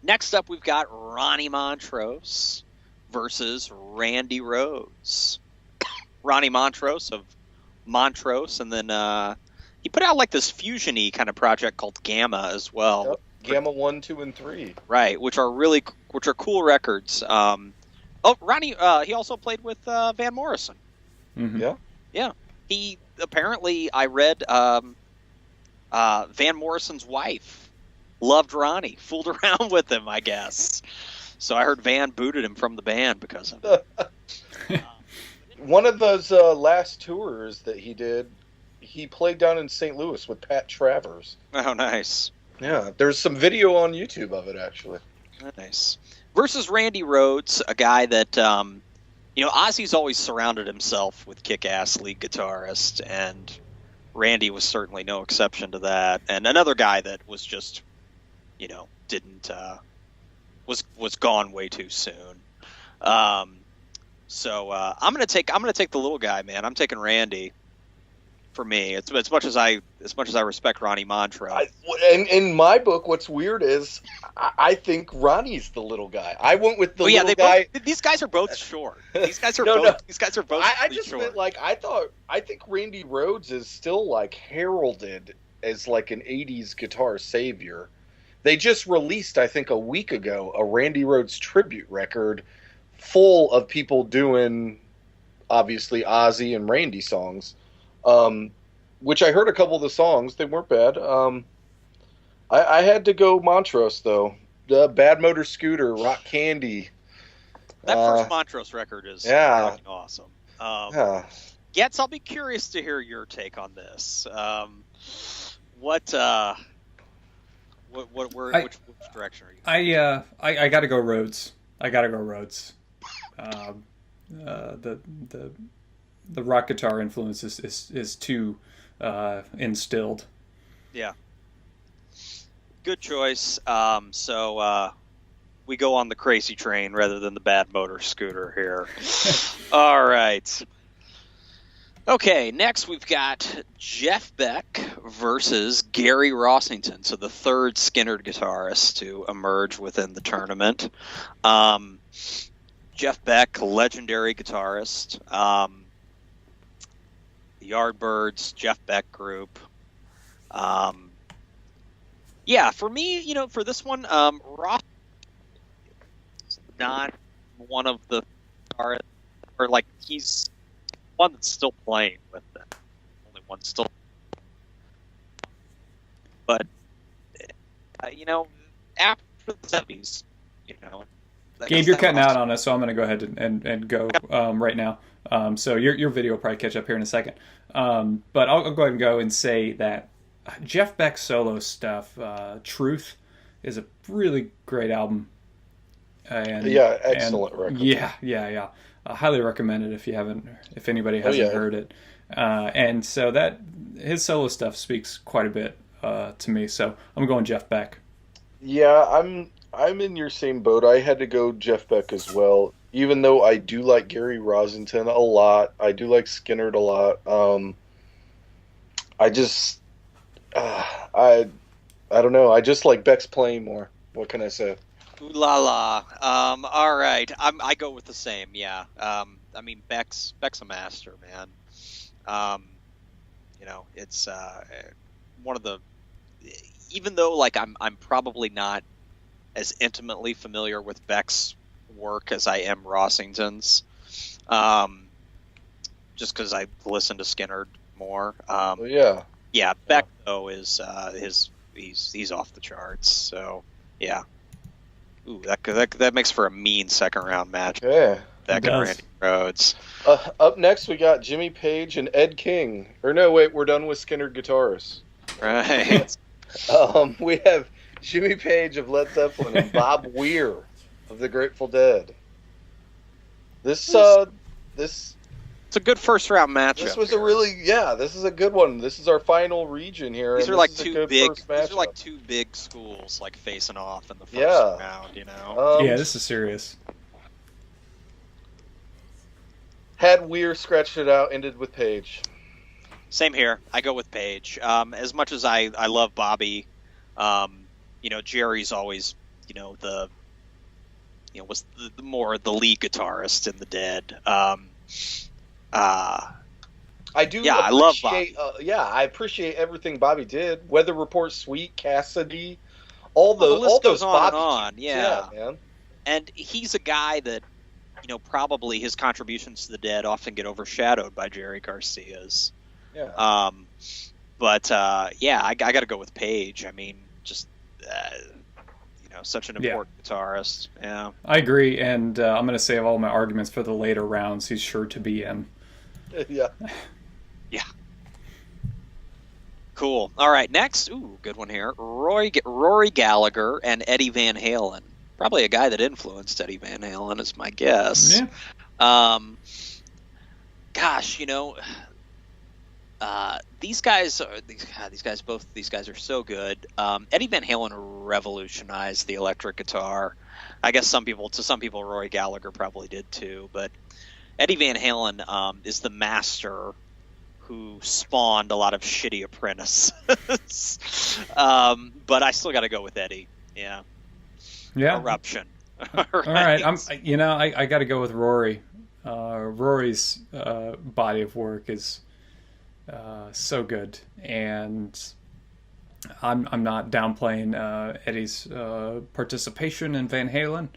Next up, we've got Ronnie Montrose versus Randy Rhoads. Ronnie Montrose of Montrose, and then he put out like this fusion-y kind of project called Gamma as well. Yep. Gamma 1, 2, and 3. Right, which are cool records. Ronnie, he also played with Van Morrison. Mm-hmm. Yeah. Yeah. He apparently, I read, Van Morrison's wife loved Ronnie, fooled around with him, I guess. So I heard Van booted him from the band because of it. One of those last tours that he did, he played down in St. Louis with Pat Travers. Oh, nice. Yeah, there's some video on YouTube of it, actually. Nice. Versus Randy Rhoads, a guy that, Ozzy's always surrounded himself with kick-ass lead guitarists, and Randy was certainly no exception to that. And another guy that was just, was gone way too soon. So I'm gonna take the little guy, man. I'm taking Randy. For me, it's as much as I respect Ronnie Montrose. In my book, what's weird is I think Ronnie's the little guy. I went with the little guy. These guys are both short. These guys are These guys are both. I just short. Meant I think Randy Rhoads is still like heralded as like an '80s guitar savior. They just released, I think, a week ago, a Randy Rhoads tribute record full of people doing obviously Ozzy and Randy songs. Which I heard a couple of the songs. They weren't bad. I had to go Montrose, though. Bad Motor Scooter, Rock Candy. That first Montrose record is awesome. Getz, I'll be curious to hear your take on this. Which direction are you? I got to go Rhoads. The rock guitar influence is too instilled. Yeah. Good choice. So we go on the crazy train rather than the Bad Motor Scooter here. All right. Okay, next we've got Jeff Beck versus Gary Rossington, so the third Skinnerd guitarist to emerge within the tournament. Jeff Beck, legendary guitarist. The Yardbirds, Jeff Beck group. For me, for this one, Ross not one of the guitarists, or like he's one that's still playing with them. Only one still. But, after the 70s, Gabe, you're cutting out on us, so I'm going to go ahead and go right now. So your video will probably catch up here in a second. But I'll go ahead and go and say that Jeff Beck's solo stuff, Truth, is a really great album. Excellent record. Yeah. I highly recommend it if anybody hasn't heard it. And so that his solo stuff speaks quite a bit to me. So I'm going Jeff Beck. Yeah, I'm in your same boat. I had to go Jeff Beck as well. Even though I do like Gary Rossington a lot, I do like Skinnerd a lot. I don't know. I just like Beck's playing more. What can I say? Ooh la la. All right. I go with the same. Yeah. Beck's a master, man. It's one of the. Even though I'm probably not as intimately familiar with Beck's work as I am Rossington's, just because I listen to Skinnerd more. Beck though is he's off the charts. So yeah. Ooh, that makes for a mean second round match. Yeah, Beck and Randy Rhoads. Up next we got Jimmy Page and Ed King. Or no, wait, we're done with Skinnerd guitarists. Right. We have Jimmy Page of Led Zeppelin and Bob Weir of the Grateful Dead. This it's a good first round matchup. This was this is a good one. This is our final region here. These are like two big schools facing off in the first round, this is serious. Had Weir scratched it out, ended with Page. Same here. I go with Page. As much as I love Bobby, Jerry's always, was the more the lead guitarist in the Dead. I do. Yeah, I love Bobby. I appreciate everything Bobby did. Weather Report, Sweet, Cassidy, all those Bobby. On. Yeah, man. And he's a guy that, probably his contributions to the Dead often get overshadowed by Jerry Garcia's. Yeah. I got to go with Page. I mean, just such an important guitarist. Yeah, I agree, and I'm going to save all my arguments for the later rounds. He's sure to be in. Yeah. Yeah. Cool. All right, next. Ooh, good one here. Rory Gallagher and Eddie Van Halen. Probably a guy that influenced Eddie Van Halen is my guess. Yeah. Gosh, these guys are so good. Eddie Van Halen revolutionized the electric guitar. I guess to some people, Rory Gallagher probably did too. But Eddie Van Halen is the master who spawned a lot of shitty apprentices. But I still got to go with Eddie. Yeah. Yeah. Eruption. All right. I got to go with Rory. Rory's body of work is so good, and I'm not downplaying Eddie's participation in Van Halen,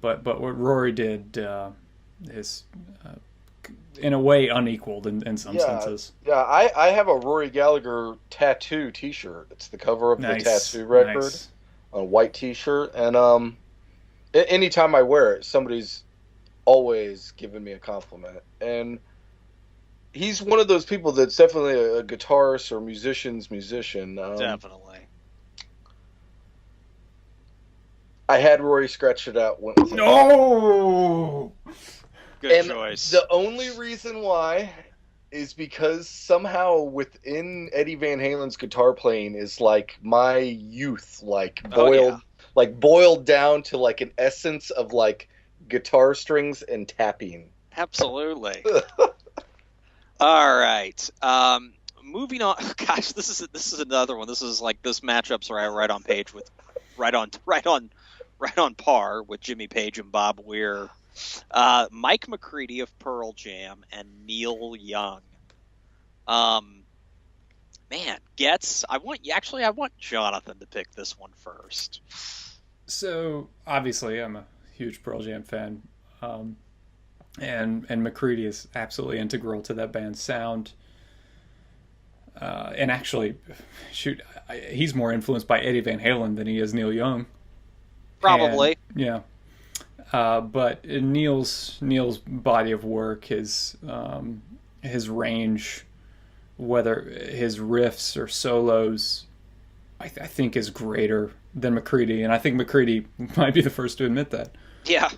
but what Rory did is in a way unequaled in some senses. Yeah, I have a Rory Gallagher tattoo T-shirt. It's the cover of the tattoo record on a white T-shirt, and anytime I wear it, somebody's always giving me a compliment, and he's one of those people that's definitely a guitarist or musician. Definitely. I had Rory scratch it out. Went with no! Good choice. The only reason why is because somehow within Eddie Van Halen's guitar playing is like my youth, boiled down to like an essence of like guitar strings and tapping. Absolutely. All right. Moving on. Gosh, this is another one. This is like this matchup's right on page with right on par with Jimmy Page and Bob Weir. Mike McCready of Pearl Jam and Neil Young. I want Jonathan to pick this one first. So obviously I'm a huge Pearl Jam fan. And McCready is absolutely integral to that band's sound. And actually, he's more influenced by Eddie Van Halen than he is Neil Young. Probably. But Neil's body of work, his range, whether his riffs or solos, I think is greater than McCready. And I think McCready might be the first to admit that. Yeah.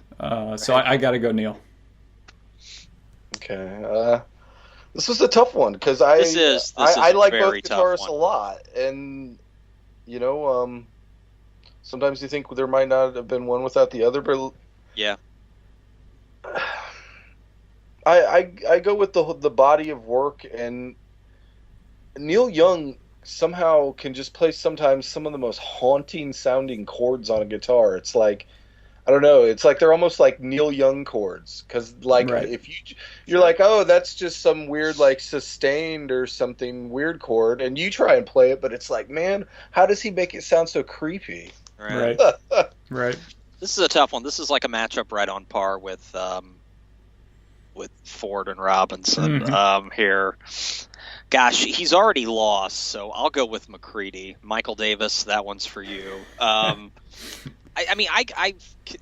So I got to go Neil. Okay. This was a tough one because I like both guitarists a lot, and sometimes you think there might not have been one without the other, but yeah, I go with the body of work, and Neil Young somehow can just play sometimes some of the most haunting sounding chords on a guitar. It's like, I don't know. It's like they're almost like Neil Young chords, because if you're like, oh, that's just some weird like sustained or something weird chord, and you try and play it, but it's like, man, how does he make it sound so creepy? Right. Right. This is a tough one. This is like a matchup right on par with Ford and Robinson here. Gosh, he's already lost, so I'll go with McCready. Michael Davis, that one's for you. I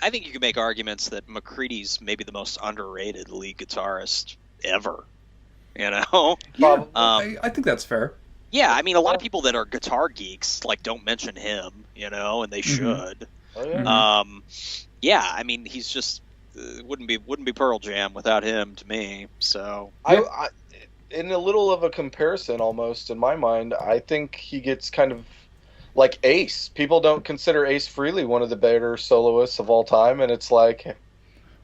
think you can make arguments that McCready's maybe the most underrated lead guitarist ever. Yeah, I think that's fair. Yeah, I mean, a lot of people that are guitar geeks don't mention him, and they should. Oh, yeah. Yeah, I mean, he's just wouldn't be Pearl Jam without him to me. So I in a little of a comparison, almost in my mind, I think he gets kind of like Ace. People don't consider Ace Frehley one of the better soloists of all time, and it's like,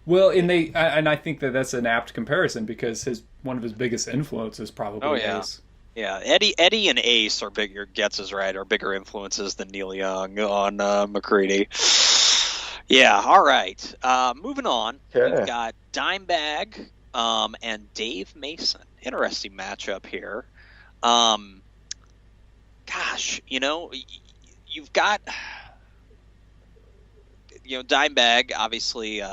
Well, and I think that's an apt comparison because one of his biggest influences probably Ace. Yeah, Eddie and Ace are bigger influences than Neil Young on McCready. Yeah, all right. Moving on, we've got Dimebag and Dave Mason. Interesting matchup here. Gosh, you've got Dimebag, obviously,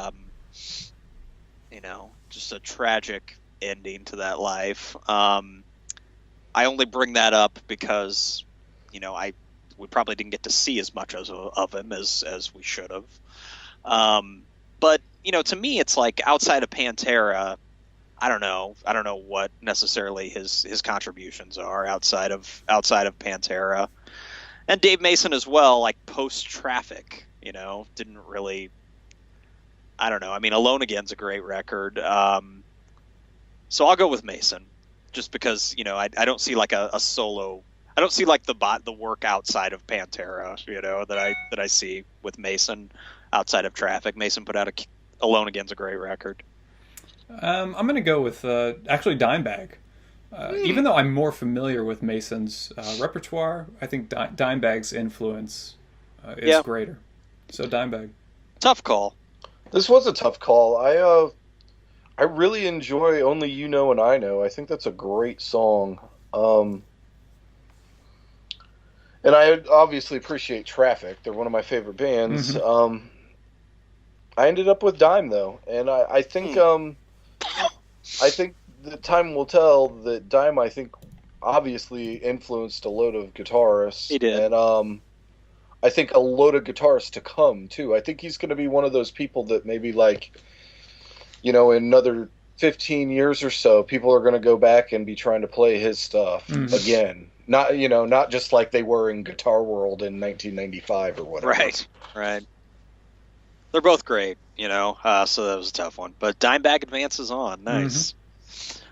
just a tragic ending to that life. I only bring that up because, we probably didn't get to see as much of him as we should have. But to me, it's like outside of Pantera, I don't know what necessarily his contributions are outside of Pantera, and Dave Mason as well. Like post Traffic, didn't really. I don't know. I mean, Alone Again's a great record. So I'll go with Mason, just because I don't see like a solo. I don't see like the work outside of Pantera, that I see with Mason outside of Traffic. Mason put out Alone Again's a great record. I'm going to go with actually Dimebag. Even though I'm more familiar with Mason's repertoire, I think Dimebag's influence is greater. So Dimebag. Tough call. This was a tough call. I really enjoy Only You Know and I Know. I think that's a great song. And I obviously appreciate Traffic. They're one of my favorite bands. Mm-hmm. I ended up with Dime though, and I think the time will tell that Dime, I think, obviously influenced a load of guitarists. He did. And I think a load of guitarists to come too. I think he's going to be one of those people that maybe like, in another 15 years or so, people are going to go back and be trying to play his stuff again. Not just like they were in Guitar World in 1995 or whatever. Right. They're both great, so that was a tough one. But Dimebag advances on. Nice. Mm-hmm.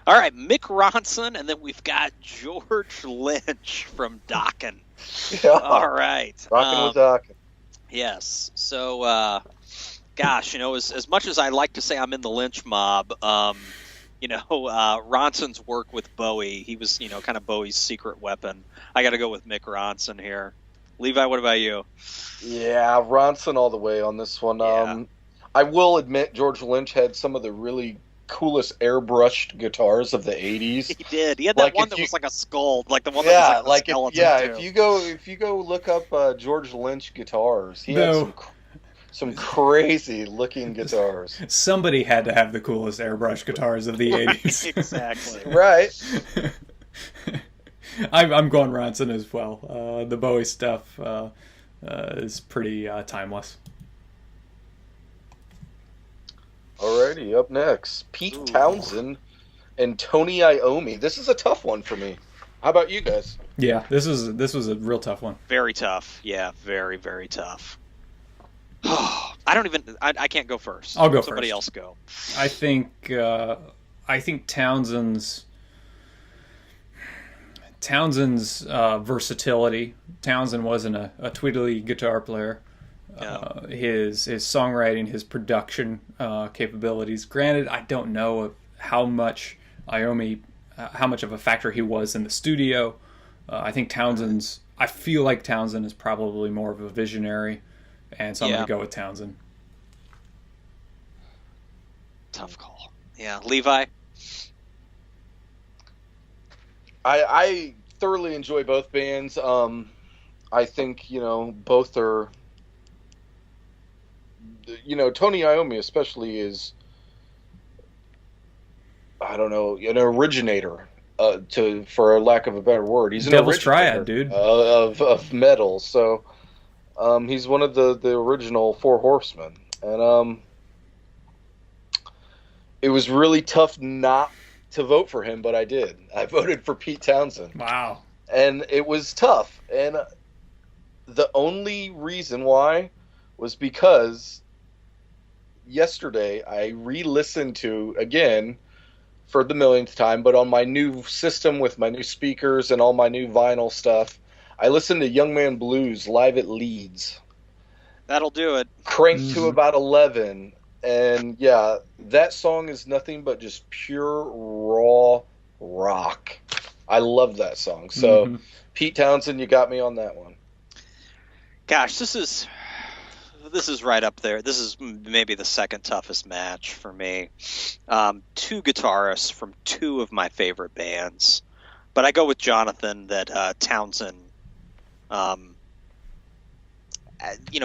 All right, Mick Ronson, and then we've got George Lynch from Dokken. Yeah. All right. Rocking with Dokken. Yes. So, gosh, as much as I like to say I'm in the Lynch mob, Ronson's work with Bowie, he was, kind of Bowie's secret weapon. I got to go with Mick Ronson here. Levi, what about you? Yeah, Ronson all the way on this one. Yeah. I will admit George Lynch had some of the really coolest airbrushed guitars of the 80s. He did. He had that one that was like a skull, like the one that was like a skeleton. If you go look up George Lynch guitars, he had some crazy looking guitars. Somebody had to have the coolest airbrush guitars of the 80s. Exactly. Right. I'm going Ronson as well. The Bowie stuff is pretty timeless. Alrighty, up next, Pete Townsend and Tony Iommi. This is a tough one for me. How about you guys? Yeah, this was a real tough one. Very tough. Yeah, very, very tough. I can't go first. I'll go Somebody first. else go. I think Townsend's versatility. Townsend wasn't a twiddly guitar player. No. His songwriting, his production capabilities. Granted, I don't know how much Iommi, how much of a factor he was in the studio. I feel like Townsend is probably more of a visionary, and so I'm going to go with Townsend. Tough call. Yeah, Levi. I thoroughly enjoy both bands. I think both are. Tony Iommi especially is, I don't know, an originator. For a lack of a better word, he's an Devil's Triad, dude, of metal. So, he's one of the original Four Horsemen, and it was really tough not to vote for him, but I did. I voted for Pete Townsend. Wow. And it was tough, and the only reason why was because yesterday I re-listened to, again, for the millionth time, but on my new system with my new speakers and all my new vinyl stuff, I listened to Young Man Blues live at Leeds. That'll do it. Cranked to about 11, And yeah, that song is nothing but just pure raw rock. I love that song. So, Pete Townsend, you got me on that one. Gosh, this is right up there. This is maybe the second toughest match for me. Two guitarists from two of my favorite bands, but I go with Jonathan that Townsend,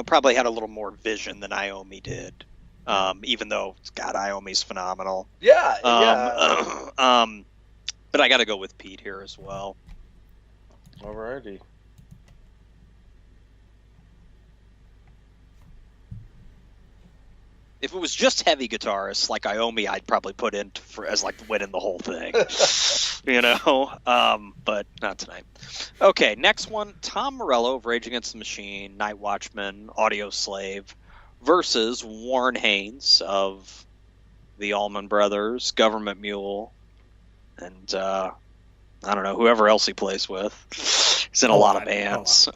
probably had a little more vision than Iommi did. Even though, God, Iommi's phenomenal. Yeah. But I got to go with Pete here as well. Alrighty. If it was just heavy guitarists like Iommi, I'd probably put in as like winning the whole thing, but not tonight. Okay, next one: Tom Morello of Rage Against the Machine, Night Watchman, Audio Slave, versus Warren Haynes of the Allman Brothers, Government Mule, and I don't know, whoever else he plays with. He's in a lot of bands.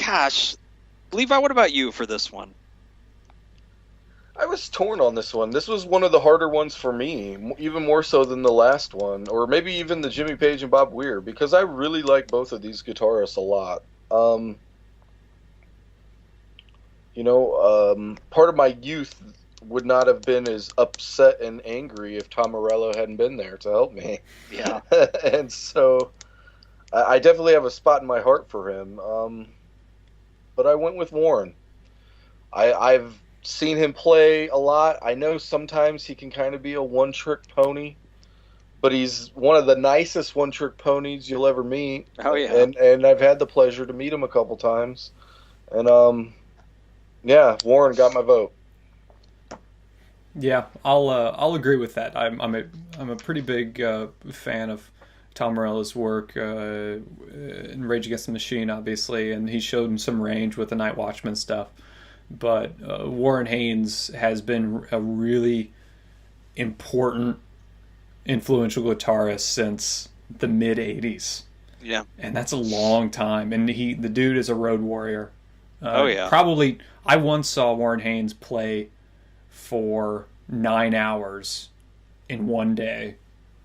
Gosh. Levi, what about you for this one? I was torn on this one. This was one of the harder ones for me, even more so than the last one, or maybe even the Jimmy Page and Bob Weir, because I really like both of these guitarists a lot. Part of my youth would not have been as upset and angry if Tom Morello hadn't been there to help me. Yeah. And so I definitely have a spot in my heart for him. But I went with Warren. I've seen him play a lot. I know sometimes he can kind of be a one-trick pony, but he's one of the nicest one-trick ponies you'll ever meet. Oh, yeah. And I've had the pleasure to meet him a couple times. And, Warren got my vote. Yeah, I'll agree with that. I'm a pretty big fan of Tom Morello's work in Rage Against the Machine, obviously, and he showed him some range with the Night Watchman stuff. But Warren Haynes has been a really important, influential guitarist since the mid-'80s. Yeah. And that's a long time. And the dude is a road warrior. Yeah. Probably, I once saw Warren Haynes play for 9 hours in one day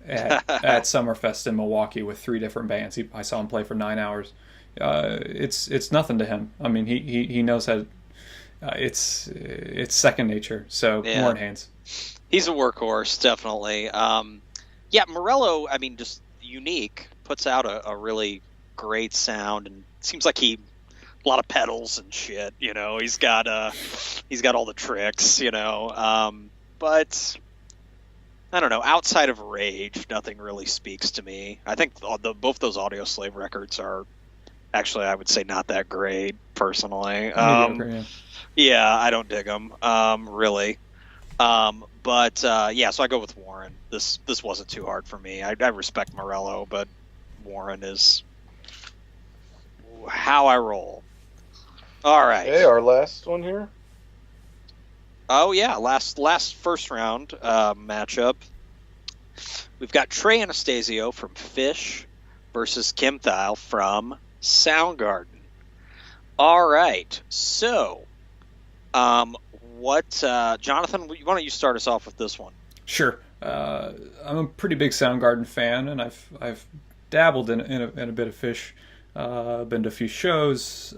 at Summerfest in Milwaukee with 3 different bands. I saw him play for 9 hours. It's nothing to him. I mean, he knows how. It's second nature. So yeah. Warren Haynes. He's a workhorse, definitely. Morello, I mean, just unique. Puts out a really great sound, and seems like a lot of pedals and shit. He's got all the tricks. But I don't know. Outside of Rage, nothing really speaks to me. I think both those Audio Slave records are actually, I would say, not that great personally. Yeah, I don't dig them really. So I go with Warren. This wasn't too hard for me. I respect Morello, but Warren is how I roll. All right. Okay, our last one here. Oh yeah, last first round matchup. We've got Trey Anastasio from Fish versus Kim Thile from Soundgarden. All right, so Jonathan? Why don't you start us off with this one? Sure. I'm a pretty big Soundgarden fan, and I've dabbled in a bit of Fish. Been to a few shows,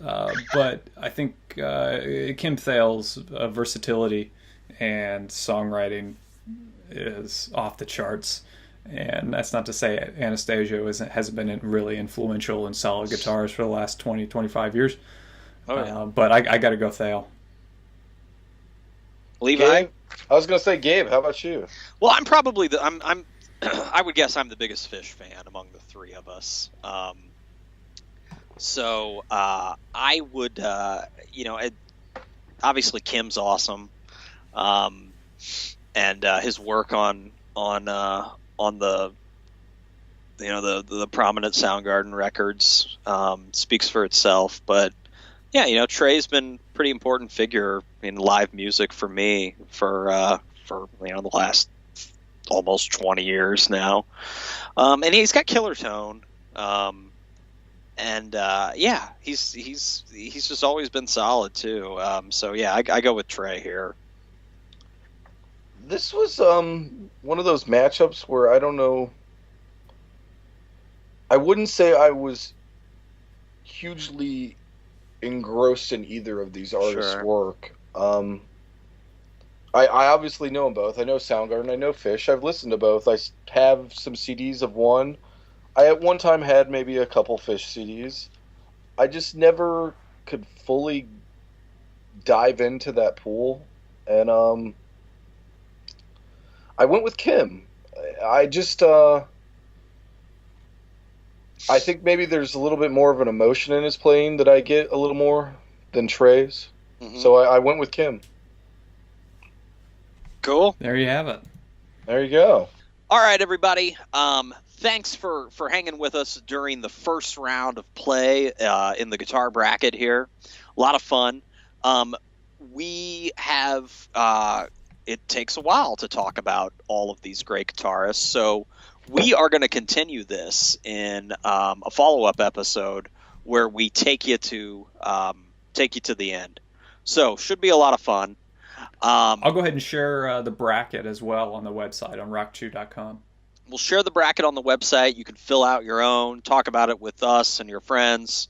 but I think Kim Thile's versatility and songwriting is off the charts. And that's not to say Anastasio hasn't been really influential and solid guitarist for the last 20, 25 years. Oh, yeah. But I got to go Thile. Levi? Gabe? I was going to say Gabe. How about you? Well, I'm probably I'm I would guess I'm the biggest Fish fan among the three of us. So I would, obviously Kim's awesome, and his work on the prominent Soundgarden records speaks for itself. But yeah, Trey's been a pretty important figure in live music for me for the last almost 20 years now, and he's got killer tone. And yeah, he's just always been solid too. So yeah, I go with Trey here. This was one of those matchups where I don't know. I wouldn't say I was hugely engrossed in either of these artists' work. I obviously know them both. I know Soundgarden. I know Fish. I've listened to both. I have some CDs of one. I at one time had maybe a couple Fish CDs. I just never could fully dive into that pool, and I went with Kim. I just I think maybe there's a little bit more of an emotion in his playing that I get a little more than Trey's. Mm-hmm. So I went with Kim. Cool. There you have it. There you go. All right, everybody. Thanks for hanging with us during the first round of play in the guitar bracket here. A lot of fun. We have it takes a while to talk about all of these great guitarists, so we are going to continue this in a follow-up episode where we take you to the end. So should be a lot of fun. I'll go ahead and share the bracket as well on the website on rockchew.com. We'll share the bracket on the website. You can fill out your own, talk about it with us and your friends.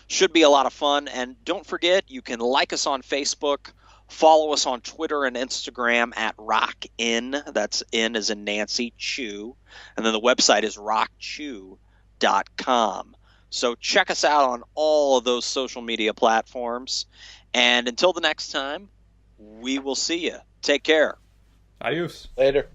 Should be a lot of fun. And don't forget, you can like us on Facebook, follow us on Twitter and Instagram at RockIn. That's in as in Nancy, Chew. And then the website is rockchew.com. So check us out on all of those social media platforms. And until the next time, we will see you. Take care. Adios. Later.